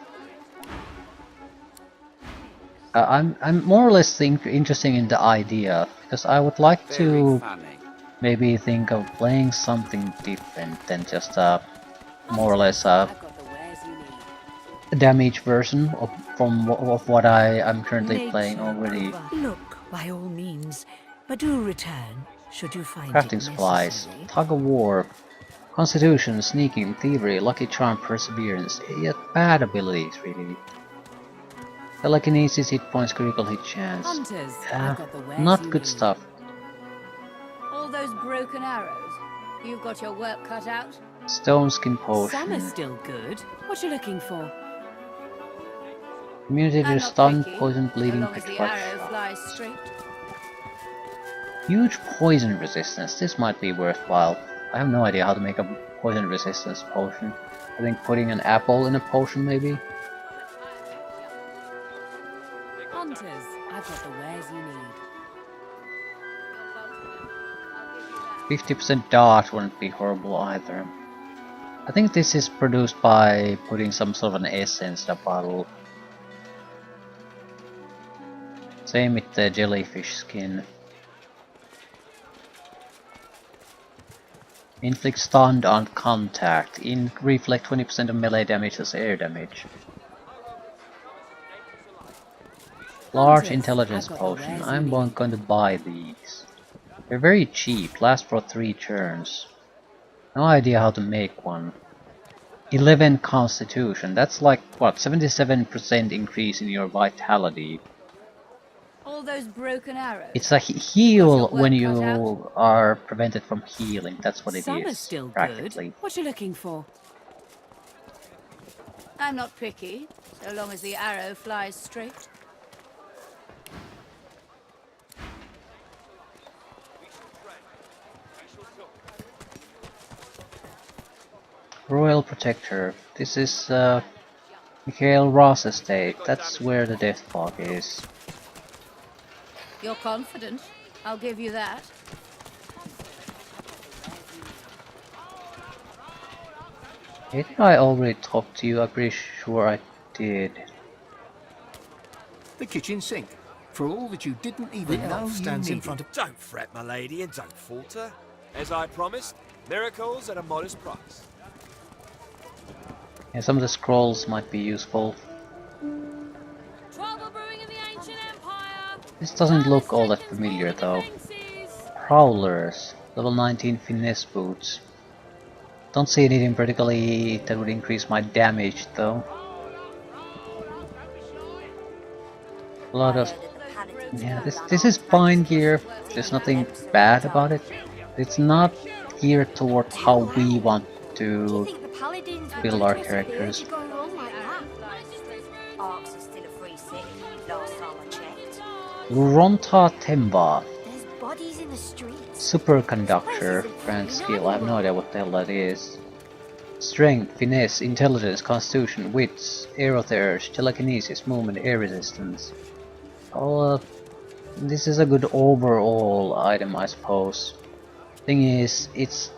I'm more or less interested in the idea, because I would like to maybe think of playing something different than just a more or less a damage version of what I am currently playing already. Look, by all means, but do return should you find Crafting it supplies, necessary. tug of war, constitution, sneaking, thievery, lucky charm, perseverance. Yet bad abilities really. Telekinesis, hit points, critical hit chance. Hunters, I've got the wares Not you good need. stuff. All those broken arrows. You've got your work cut out. Stone skin Some are potion. still good. What you looking for? Immunity I'm to not stun, picky, poison, so bleeding, long as the petrified arrow shock. flies straight. Huge poison resistance. This might be worthwhile. I have no idea how to make a poison resistance potion. I think putting an apple in a potion maybe? Hunters, I've got the wares you need. 50% dodge wouldn't be horrible either. I think this is produced by putting some sort of an essence in a bottle. Same with the jellyfish skin. Inflict stunned on contact. Reflect 20% of melee damage as air damage. Large intelligence potion. I'm going to buy these. They're very cheap, last for 3 turns. No idea how to make one. 11 constitution. That's like, what, 77% increase in your vitality. All those broken arrows. It's a heal when you are prevented from healing. That's what it Some are is, still practically. good. What you looking for? I'm not picky, so long as the arrow flies straight. Royal Protector. This is Mikhail Ross estate. That's where the death fog is. You're confident. I'll give you that. Didn't I already talk to you? I'm pretty sure I did. The kitchen sink. For all that you didn't even The know elf you stands in needed. front of... Don't fret, my lady, and don't falter. As I promised, miracles at a modest price. Yeah, some of the scrolls might be useful. Trouble brewing in the ancient empire. This doesn't look all that familiar though. Prowlers. Level 19 finesse boots. Don't see anything particularly that would increase my damage though. A lot of... yeah, this is fine gear. There's nothing bad about it. It's not geared toward how we want to build our characters. Arks is still a free city, last time I checked. Luronta Temba. There's bodies in the streets. Superconductor. Grand skill. I have no idea what the hell that is. Strength, finesse, intelligence, constitution, wits, aerotherapy, telekinesis, movement, air resistance. Oh, this is a good overall item, I suppose. Thing is, is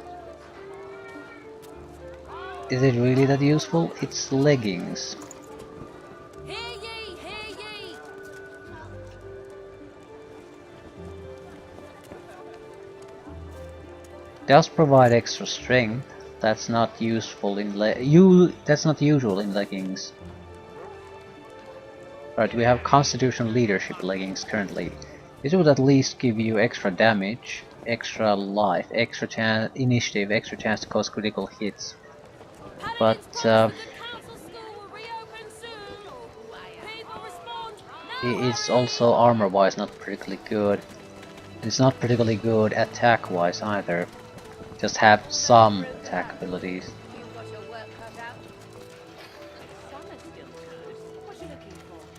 it really that useful? It's leggings. Does provide extra strength. That's not useful in that's not usual in leggings. Right, we have Constitution Leadership leggings currently. This would at least give you extra damage, extra life, extra chance initiative, extra chance to cause critical hits. But it's also armor-wise not particularly good. It's not particularly good attack-wise either. Just have some attack abilities.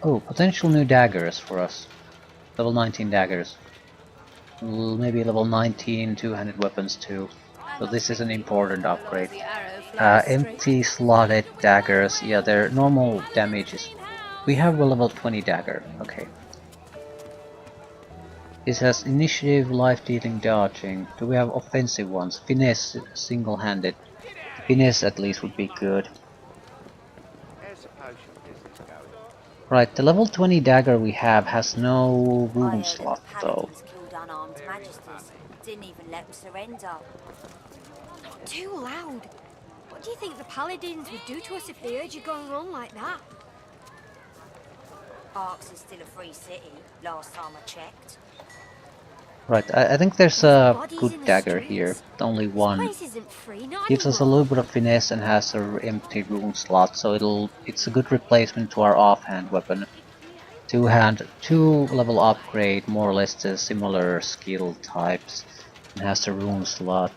Oh, potential new daggers for us. Level 19 daggers. Maybe level 19 two-handed weapons too. So this is an important upgrade. Empty slotted daggers. Yeah, their normal damage is... we have a level 20 dagger. Okay. This has initiative, life dealing, dodging. Do we have offensive ones? Finesse, single-handed. Finesse at least would be good. Right, the level 20 dagger we have has no room slot though. Killed unarmed magisters. Didn't even let them surrender. Not too loud. What do you think the paladins would do to us if they heard you going wrong like that? Arx is still a free city, last time I checked. Right, I think there's a good dagger here. Only one. Place isn't free, not Gives us a anymore. little bit of finesse and has an empty rune slot, so it's a good replacement to our offhand weapon. Two-hand, 2-level upgrade, more or less the similar skill types, and has a rune slot.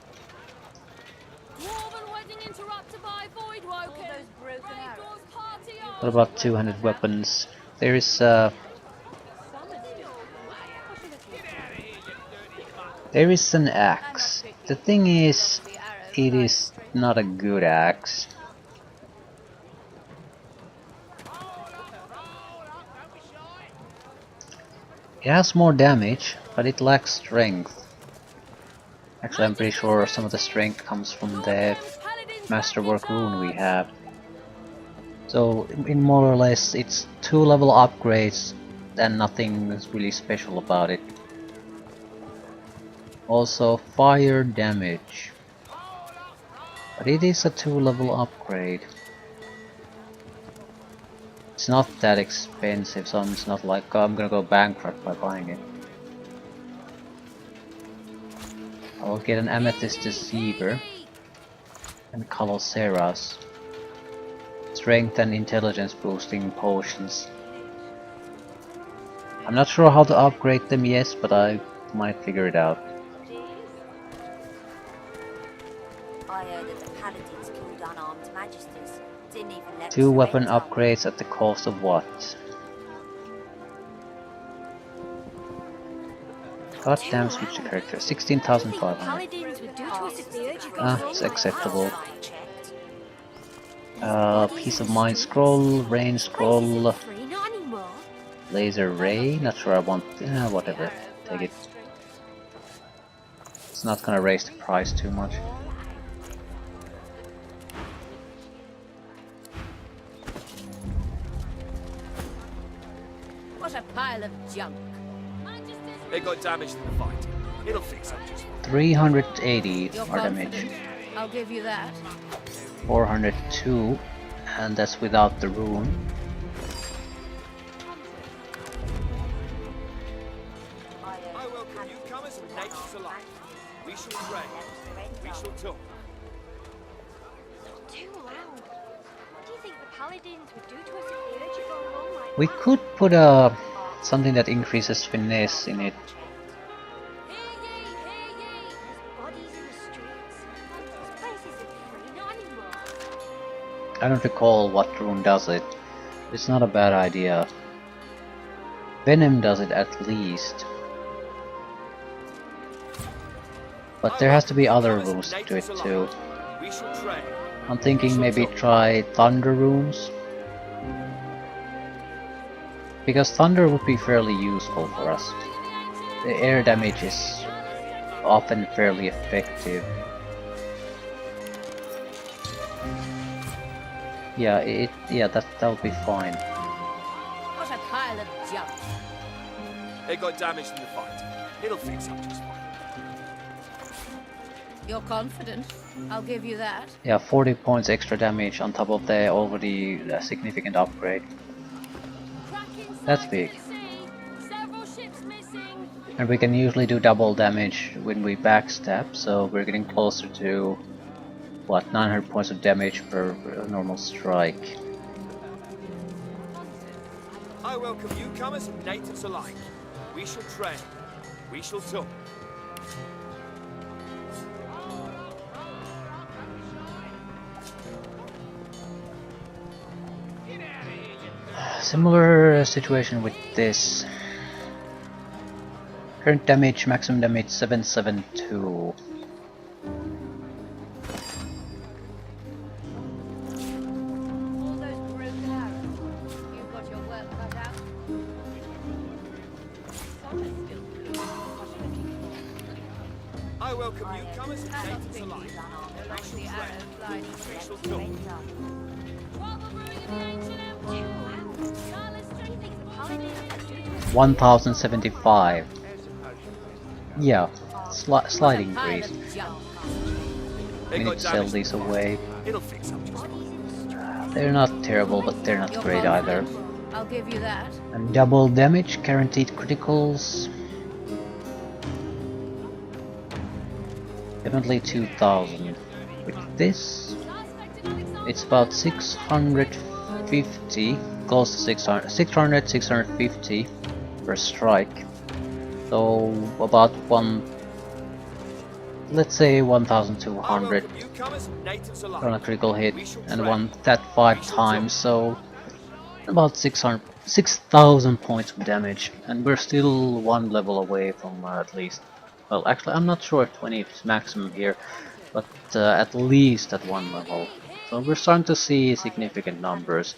What about 200 weapons? There is an axe. The thing is, it is not a good axe. It has more damage, but it lacks strength. Actually, I'm pretty sure some of the strength comes from the masterwork rune we have. So, in more or less, it's 2-level upgrades and nothing is really special about it. Also, fire damage. But it is a 2-level upgrade. It's not that expensive, so it's not like I'm gonna go bankrupt by buying it. I'll get an Amethyst Deceiver and Colosseras. Strength and intelligence boosting potions. I'm not sure how to upgrade them yet, but I might figure it out. I heard that the paladins killed unarmed magisters. Didn't even let 2 us weapon surrender. upgrades at the cost of what? God damn, switch the character. 16,500. Paladins would do to us if they heard you going wrong It's like acceptable. that. Peace of Mind scroll, rain scroll, Free, not anymore. laser ray. Not sure I want. Whatever. Take it. It's not gonna raise the price too much. What a pile of junk. They got damaged in the fight. It'll fix up just fine. 380 You're are damage. confident? I'll give you that. 402, and that's without the rune. I welcome newcomers and natives alike. We shall trade. We shall talk. Too loud. What do you think the paladins would do to us if they heard you going wrong like We that? could put something that increases finesse in it. Bodies in the streets. This place isn't free, not anymore. I don't recall what rune does it. It's not a bad idea. Venom does it at least. But there has to be other runes to do it too. We shall trade. I'm thinking maybe try Thunder runes. Because Thunder would be fairly useful for us. The air damage is often fairly effective. Yeah, that'll be fine. What a pile of junk. They got damaged in the fight. It'll fix up just fine. You're confident? I'll give you that. Yeah, 40 points extra damage on top of the already significant upgrade. That's big. And we can usually do double damage when we backstab, so we're getting closer to, what, 900 points of damage per normal strike. I welcome newcomers and natives alike. We shall trade. We shall talk. Similar situation with this. Current damage, maximum damage 772. All those broken arrows. You've got your work cut out. Some are still blue. What are you looking for? I welcome newcomers and natives alike. Like the arrow flying east We west. shall talk. Too loud. Charles, do you think the paladins would do to us? 1075. Yeah, slight What a pile increase. of junk. We need to sell these away. It'll fix up. They're not terrible, but they're not You're great either. confident. I'll give you that. And double damage, guaranteed criticals. Definitely 2000. With this, it's about 650, close to 650 per strike. So about let's say 1200 on a critical hit, and one that 5 times, so about 6,000 points of damage, and we're still one level away from at least, well, actually I'm not sure if 20 is maximum here, but at least at one level. So we're starting to see significant numbers.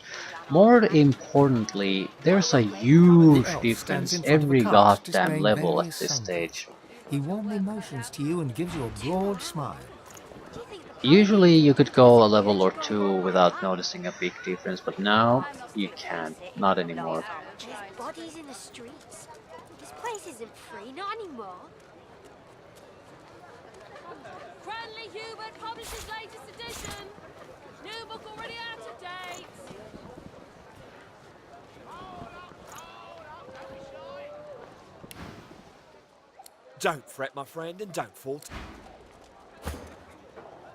More importantly, there's a huge difference every goddamn level at this stage. He warmly motions to you and gives you a broad smile. Usually you could go a level or two without noticing a big difference, but now you can't. Not anymore. There's bodies in the streets. This place isn't free, not anymore. Cranley Hubert publishes latest edition. New book already out of date. Don't fret, my friend, and don't fall.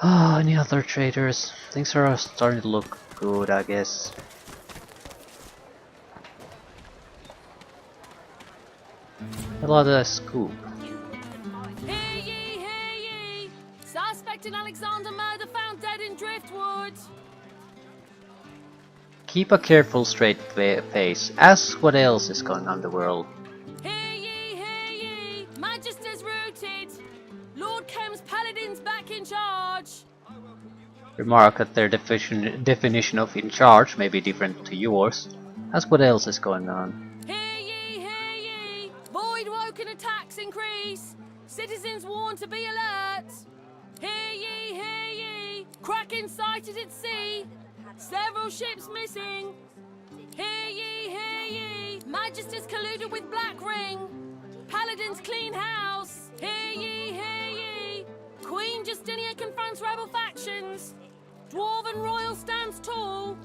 Ah, any other traders? Things are starting to look good, I guess. A lot of scoop. Hear ye, hear ye! Suspect in Alexander murder found dead in Driftwood. Keep a careful straight face. Ask what else is going on in the world. Hear ye, hear ye! Magister's rooted. Lord Kem's paladins back in charge. Remark that their definition of in charge may be different to yours. Ask what else is going on. Hear ye, hear ye! Void-woken attacks increase. Citizens warned to be alert. Hear ye, hear ye! Kraken sighted at sea. Several ships missing. Hear ye, hear ye! Magisters colluded with Black Ring. Paladins clean house. Hear ye, hear ye! Queen Justinia confronts rebel factions. Dwarven royal stands tall.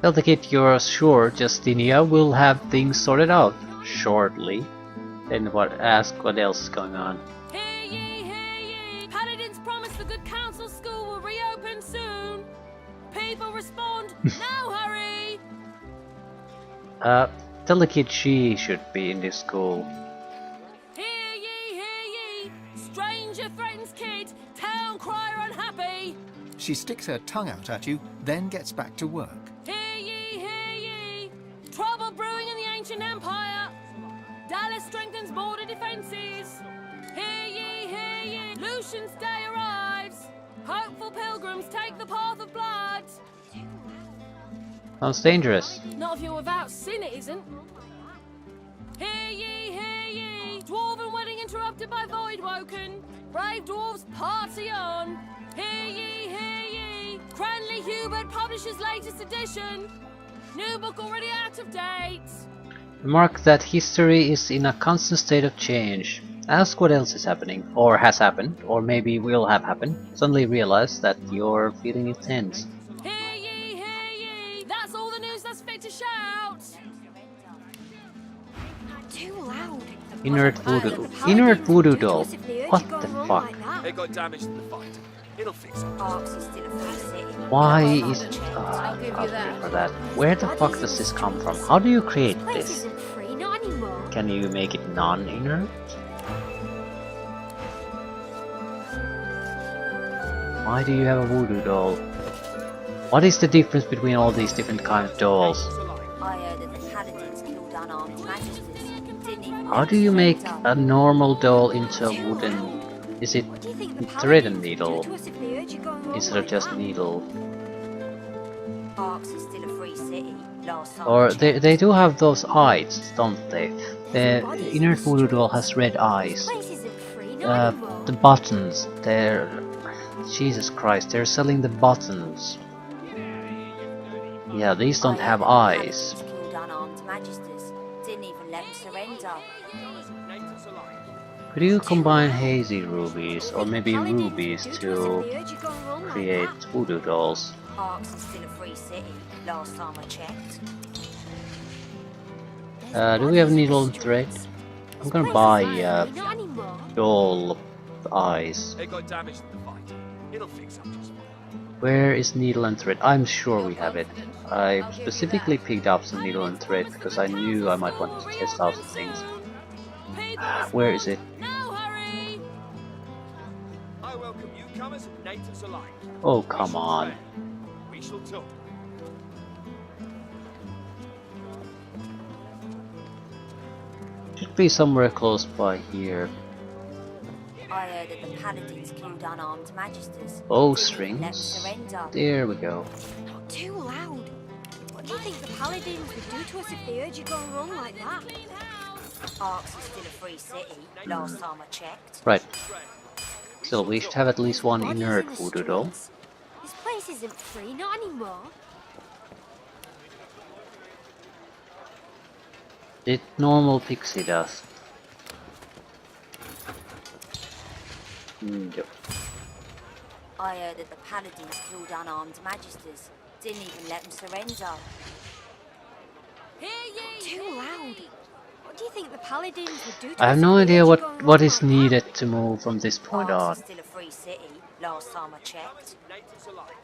Tell the kid you're sure Justinia will have things sorted out shortly. Then ask what else is going on. Hear ye, hear ye! Paladins promise the Good Counsel School will reopen soon. People respond, now hurry! Tell the kid she should be in this school. Hear ye, hear ye! Stranger threatens kid, town crier unhappy. She sticks her tongue out at you, then gets back to work. Hear ye, hear ye! Trouble brewing in the ancient empire. Dallas strengthens border defences. Hear ye, hear ye! Lucian's day arrives. Hopeful pilgrims take the path of blood. Sounds dangerous. Not if you're without sin, it isn't. Hear ye, hear ye! Dwarven wedding interrupted by Voidwoken. Brave dwarves party on. Hear ye, hear ye! Cranley Hubert publishes latest edition. New book already out of date. Remark that history is in a constant state of change. Ask what else is happening, or has happened, or maybe will have happened. Suddenly realize that you're feeling intense. Hear ye, hear ye! That's all the news that's fit to shout. Too loud. Inert voodoo doll. What the fuck? It got damaged in the fight. It'll fix up. Why is it? I'll pay for that. Where the fuck does this come from? How do you create this? Free, not anymore. Can you make it non-inert? Why do you have a voodoo doll? What is the difference between all these different kinds of dolls? I heard that the paladins killed unarmed magisters. Didn't even How do you make a normal doll into a wooden... Is it thread and needle? Instead of just needle? Arx is still a free city. Last time Or they do have those eyes, don't they? The inert voodoo doll has red eyes. The buttons, they're... Jesus Christ, they're selling the buttons. Yeah, these don't have eyes. killed unarmed magisters. Didn't even let them surrender. Could you combine hazy rubies or maybe rubies to create voodoo dolls? Arks is still a free city, last time I checked. Do we have needle and thread? I'm gonna buy Not anymore. doll eyes. It got damaged in the fight. It'll fix up just fine. Where is needle and thread? I'm sure we have it. I specifically picked up some needle and thread because I knew I might want to test out some things. Where is it? No hurry! I welcome newcomers and natives alike. Oh, come on. We shall talk. Should be somewhere close by here. I heard that the paladins killed unarmed magisters. Bow Didn't even let them strings. surrender. There we go. Not too loud. What do you think the paladins would do to us if they heard you going wrong like that? Arks is still a free city, last time I checked. Right. Still, we should have at least one inert voodoo doll. This place isn't free, not anymore. Did normal pixie dust. Yep. I heard that the paladins killed unarmed magisters. Didn't even let them surrender. Too loud. What do you think the paladins would do to I have us no if they idea heard you going what wrong is like needed to move from this point on. Arks is still a free city, last time I checked. Natives alike.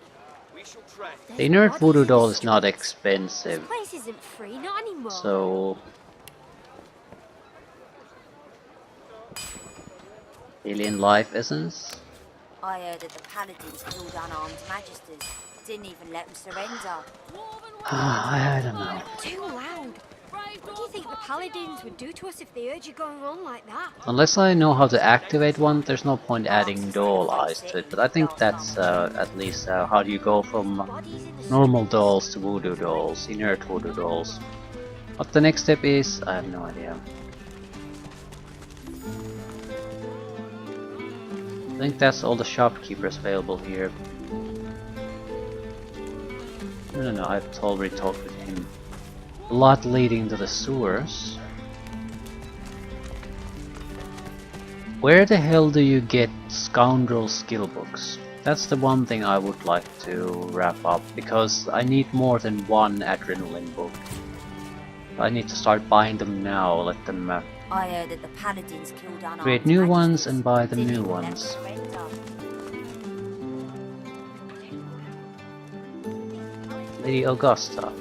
We shall trade. The inert voodoo doll is not expensive, that? This place isn't free, not anymore. so alien life essence. I heard that the paladins killed unarmed magisters. Didn't even let them surrender. I don't know. Too loud. What do you think the paladins would do to us if they heard you going wrong like that? Unless I know how to activate one, there's no point adding doll eyes to it. But I think that's at least how do you go from normal dolls to voodoo dolls, inert voodoo dolls. What the next step is, I have no idea. I think that's all the shopkeepers available here. No, I've already talked with him. A lot leading to the sewers. Where the hell do you get scoundrel skill books? That's the one thing I would like to wrap up, because I need more than one adrenaline book. I need to start buying them now, let them I heard that the paladins killed unarmed create new magisters. ones and buy the Didn't new even let them ones. surrender. Lady Augusta.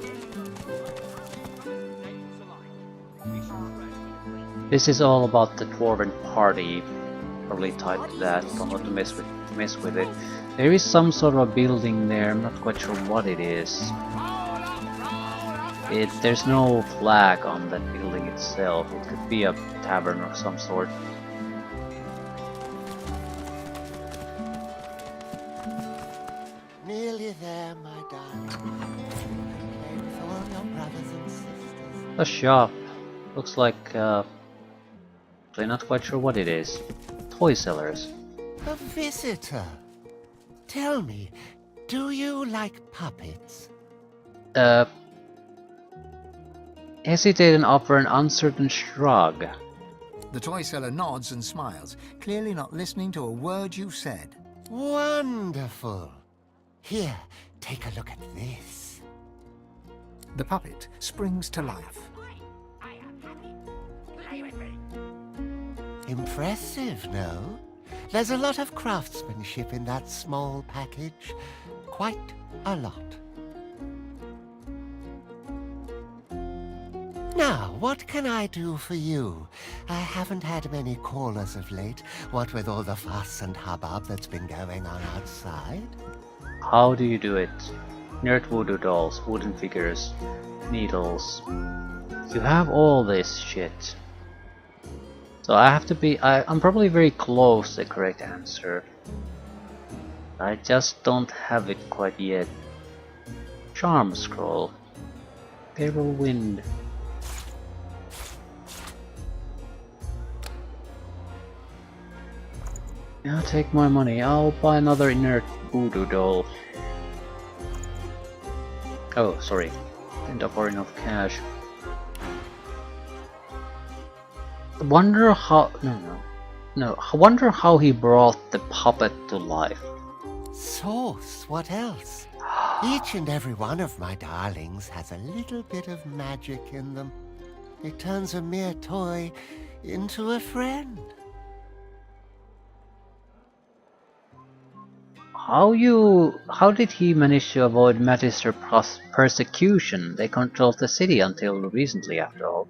This is all about the dwarven party. Probably type that. Don't want to mess with it. There is some sort of a building there. I'm not quite sure what it is. There's no flag on that building itself. It could be a tavern of some sort. Nearly there, my darling. Played with all your brothers and sisters. A shop. Looks like actually not quite sure what it is. Toy sellers. A visitor. Tell me, do you like puppets? Hesitate and offer an uncertain shrug. The toy seller nods and smiles, clearly not listening to a word you've said. Wonderful. Here, take a look at this. The puppet springs to life. Impressive, no? There's a lot of craftsmanship in that small package. Quite a lot. Now, what can I do for you? I haven't had many callers of late, what with all the fuss and hubbub that's been going on outside. How do you do it? Nerd voodoo dolls, wooden figures, needles. You have all this shit. So I have to be... I'm probably very close to the correct answer. I just don't have it quite yet. Charm scroll. Payroll wind. Now take my money. I'll buy another inert voodoo doll. Oh, sorry. Didn't offer enough cash. I wonder how... No. No, I wonder how he brought the puppet to life. Source, what else? Each and every one of my darlings has a little bit of magic in them. It turns a mere toy into a friend. How did he manage to avoid Magister persecution? They controlled the city until recently, after all.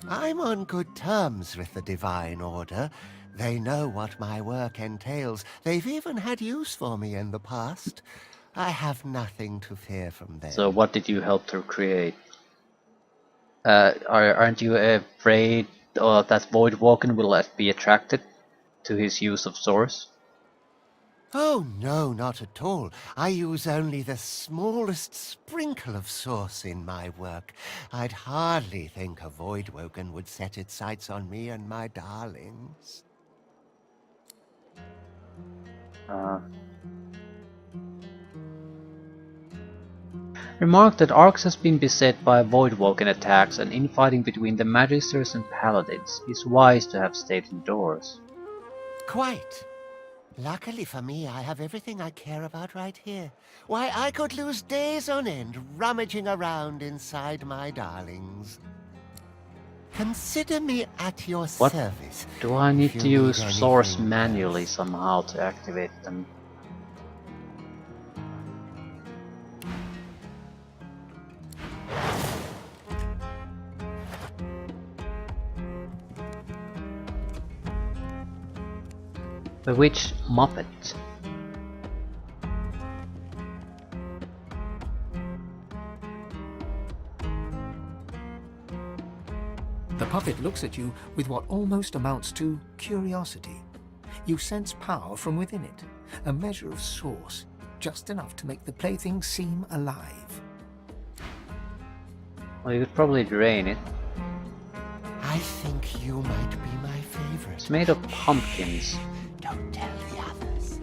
I'm on good terms with the Divine Order. They know what my work entails. They've even had use for me in the past. I have nothing to fear from them. So what did you help to create? Aren't you afraid that Voidwalken will be attracted to his use of Source? Oh, no, not at all. I use only the smallest sprinkle of Source in my work. I'd hardly think a Voidwoken would set its sights on me and my darlings. Remarked that Arx has been beset by Voidwalken attacks and infighting between the Magisters and Paladins. It's wise to have stayed indoors. Quite. Luckily for me, I have everything I care about right here. Why, I could lose days on end rummaging around inside my darlings. Consider me at your service. Do I need to use need Source anything manually somehow to activate them? But which Muppet? The puppet looks at you with what almost amounts to curiosity. You sense power from within it, a measure of source, just enough to make the plaything seem alive. Well, you could probably drain it. I think you might be my favorite. It's made of pumpkins. Don't tell the others.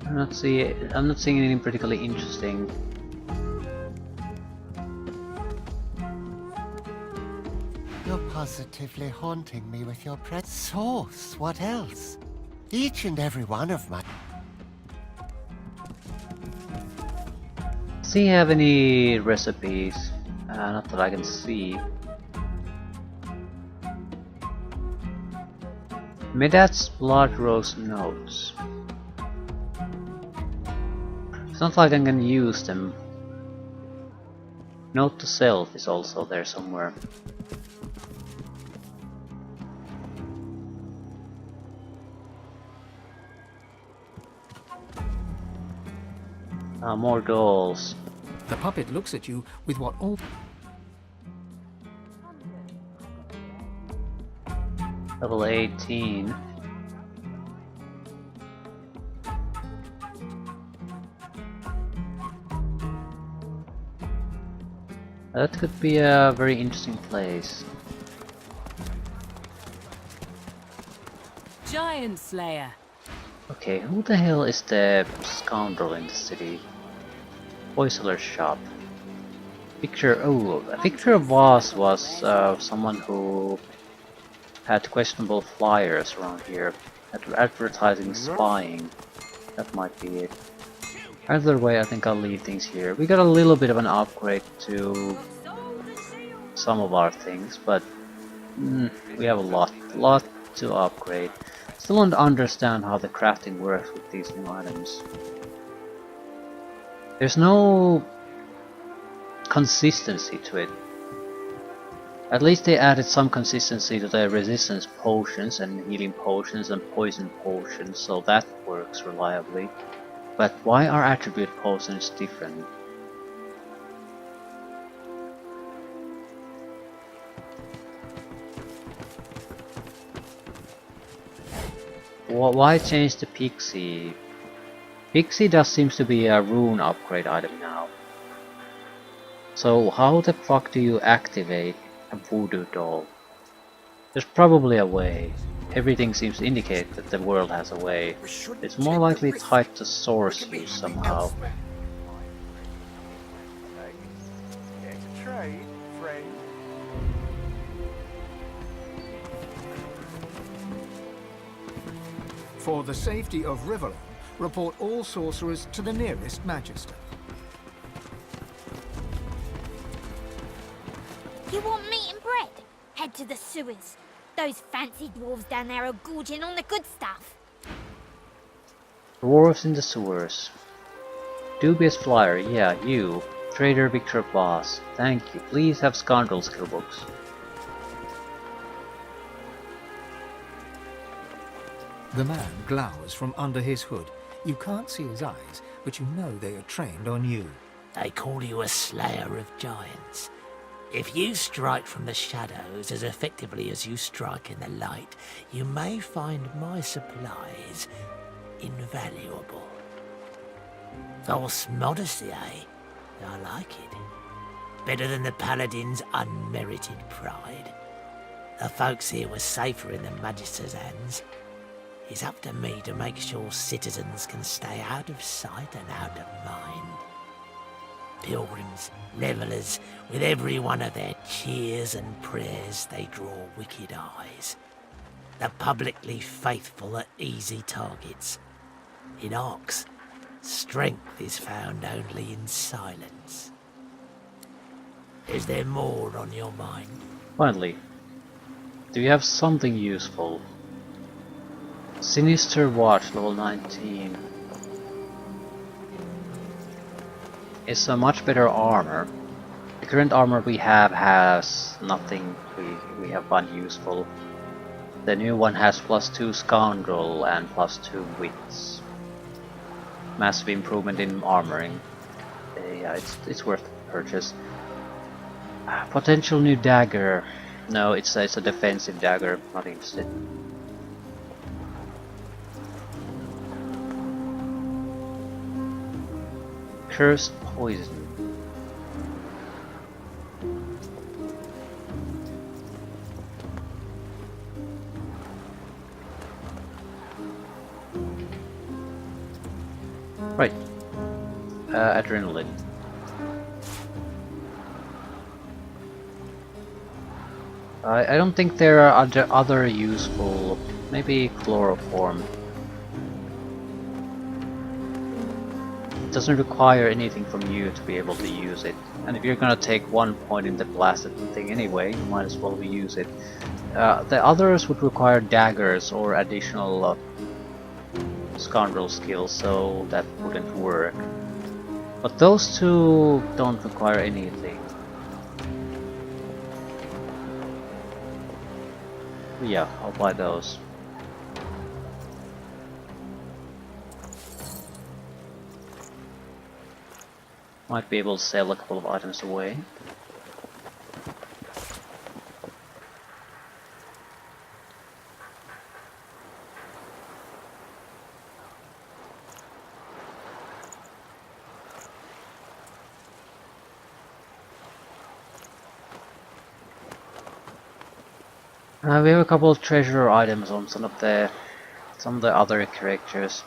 I'm not seeing anything particularly interesting. You're positively haunting me with your Source, what else? Each and every one of my... Does he have any recipes? Not that I can see. Medad's Blood Rose Notes. It's not like I can use them. Note to Self is also there somewhere. More dolls. The puppet looks at you with what all... Level 18. That could be a very interesting place. Giant Slayer. Okay, who the hell is the scoundrel in the city? Poisoner's shop. Victor Voss was someone who had questionable flyers around here, advertising spying. That might be it. Either way, I think I'll leave things here. We got a little bit of an upgrade to some of our things, but we have a lot to upgrade. Still don't understand how the crafting works with these new items. There's no consistency to it. At least they added some consistency to the resistance potions and healing potions and poison potions, so that works reliably. But why are attribute potions different? Why change the Pixie? Pixie does seems to be a rune upgrade item now. So how the fuck do you activate a voodoo doll? There's probably a way. Everything seems to indicate that the world has a way. It's more likely tied to source use somehow. Trade, friends. For the safety of Rivellon, report all sorcerers to the nearest Magister. You want meat and bread? Head to the sewers. Those fancy dwarves down there are gorging on the good stuff. Dwarves in the sewers. Dubious flyer, yeah, you. Trader Victor Boss. Thank you. Please have scoundrel skill books. The man glowers from under his hood. You can't see his eyes, but you know they are trained on you. They call you a slayer of giants. If you strike from the shadows as effectively as you strike in the light, you may find my supplies invaluable. False modesty, eh? I like it. Better than the paladin's unmerited pride. The folks here were safer in the Magister's hands. It's up to me to make sure citizens can stay out of sight and out of mind. Pilgrims, levellers, with every one of their cheers and prayers they draw wicked eyes. The publicly faithful are easy targets. In Arx, strength is found only in silence. Is there more on your mind? Finally, do you have something useful? Sinister Watch, level 19. It's a much better armor. The current armor we have has nothing we have found useful. The new one has +2 Scoundrel and +2 Wits. Massive improvement in armoring. Yeah, it's worth the purchase. Potential new dagger. No, it's a defensive dagger. Not interested. Cursed poison. Right. Adrenaline. I don't think there are other useful. Maybe chloroform. It doesn't require anything from you to be able to use it. And if you're gonna take 1 point in the blasted thing anyway, you might as well use it. The others would require daggers or additional scoundrel skills, so that wouldn't work. But those two don't require anything. Yeah, I'll buy those. Might be able to sell a couple of items away. We have a couple of treasure items on some of the other characters.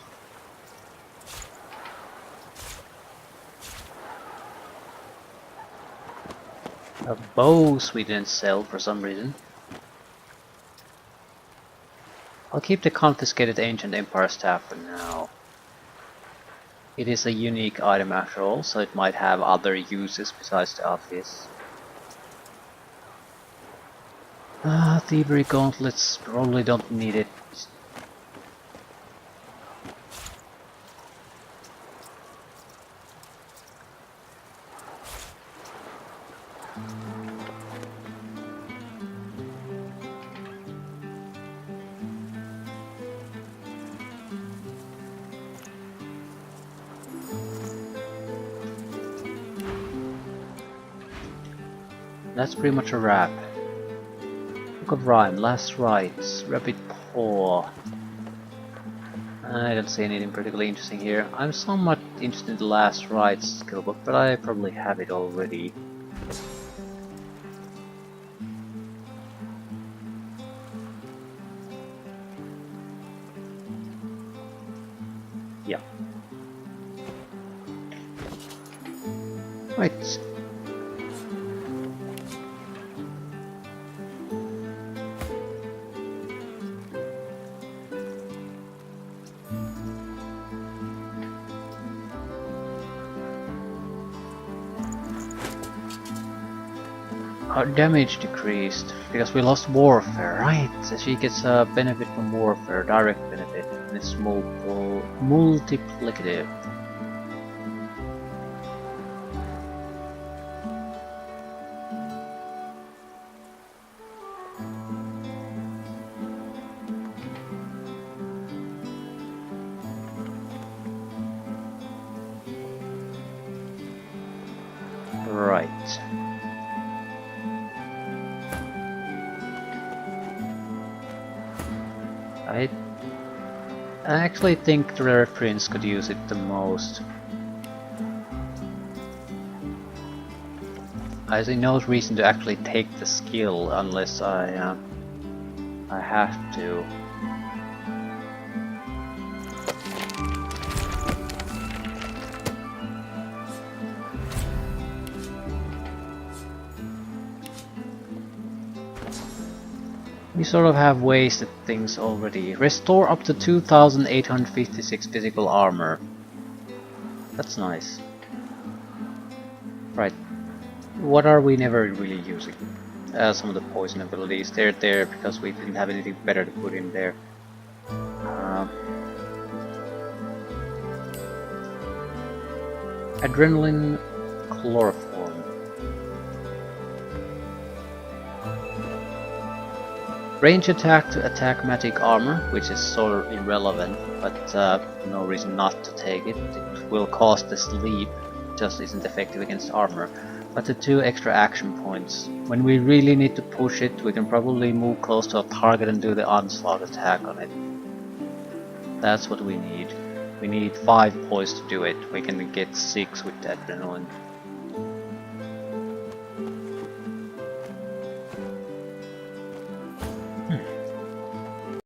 Bows we didn't sell for some reason. I'll keep the confiscated ancient empire staff for now. It is a unique item after all, so it might have other uses besides the obvious. Thievery gauntlets, probably don't need it. That's pretty much a wrap. Book of Rhyme, Last Rites, Rapid Paw. I don't see anything particularly interesting here. I'm somewhat interested in the Last Rites skill book, but I probably have it already. Yeah. Right. Our damage decreased because we lost warfare, right? So she gets a benefit from warfare, direct benefit, and it's multiplicative. Right. I actually think the Rare Prince could use it the most. I see no reason to actually take the skill unless I have to. We sort of have wasted things already. Restore up to 2856 physical armor. That's nice. Right. What are we never really using? Some of the poison abilities. They're there because we didn't have anything better to put in there. Adrenaline, chloroform. Range attack to attack magic armor, which is sort of irrelevant, but no reason not to take it. It will cost the sleep, just isn't effective against armor. But the 2 extra action points. When we really need to push it, we can probably move close to a target and do the onslaught attack on it. That's what we need. We need 5 points to do it. We can get 6 with the adrenaline.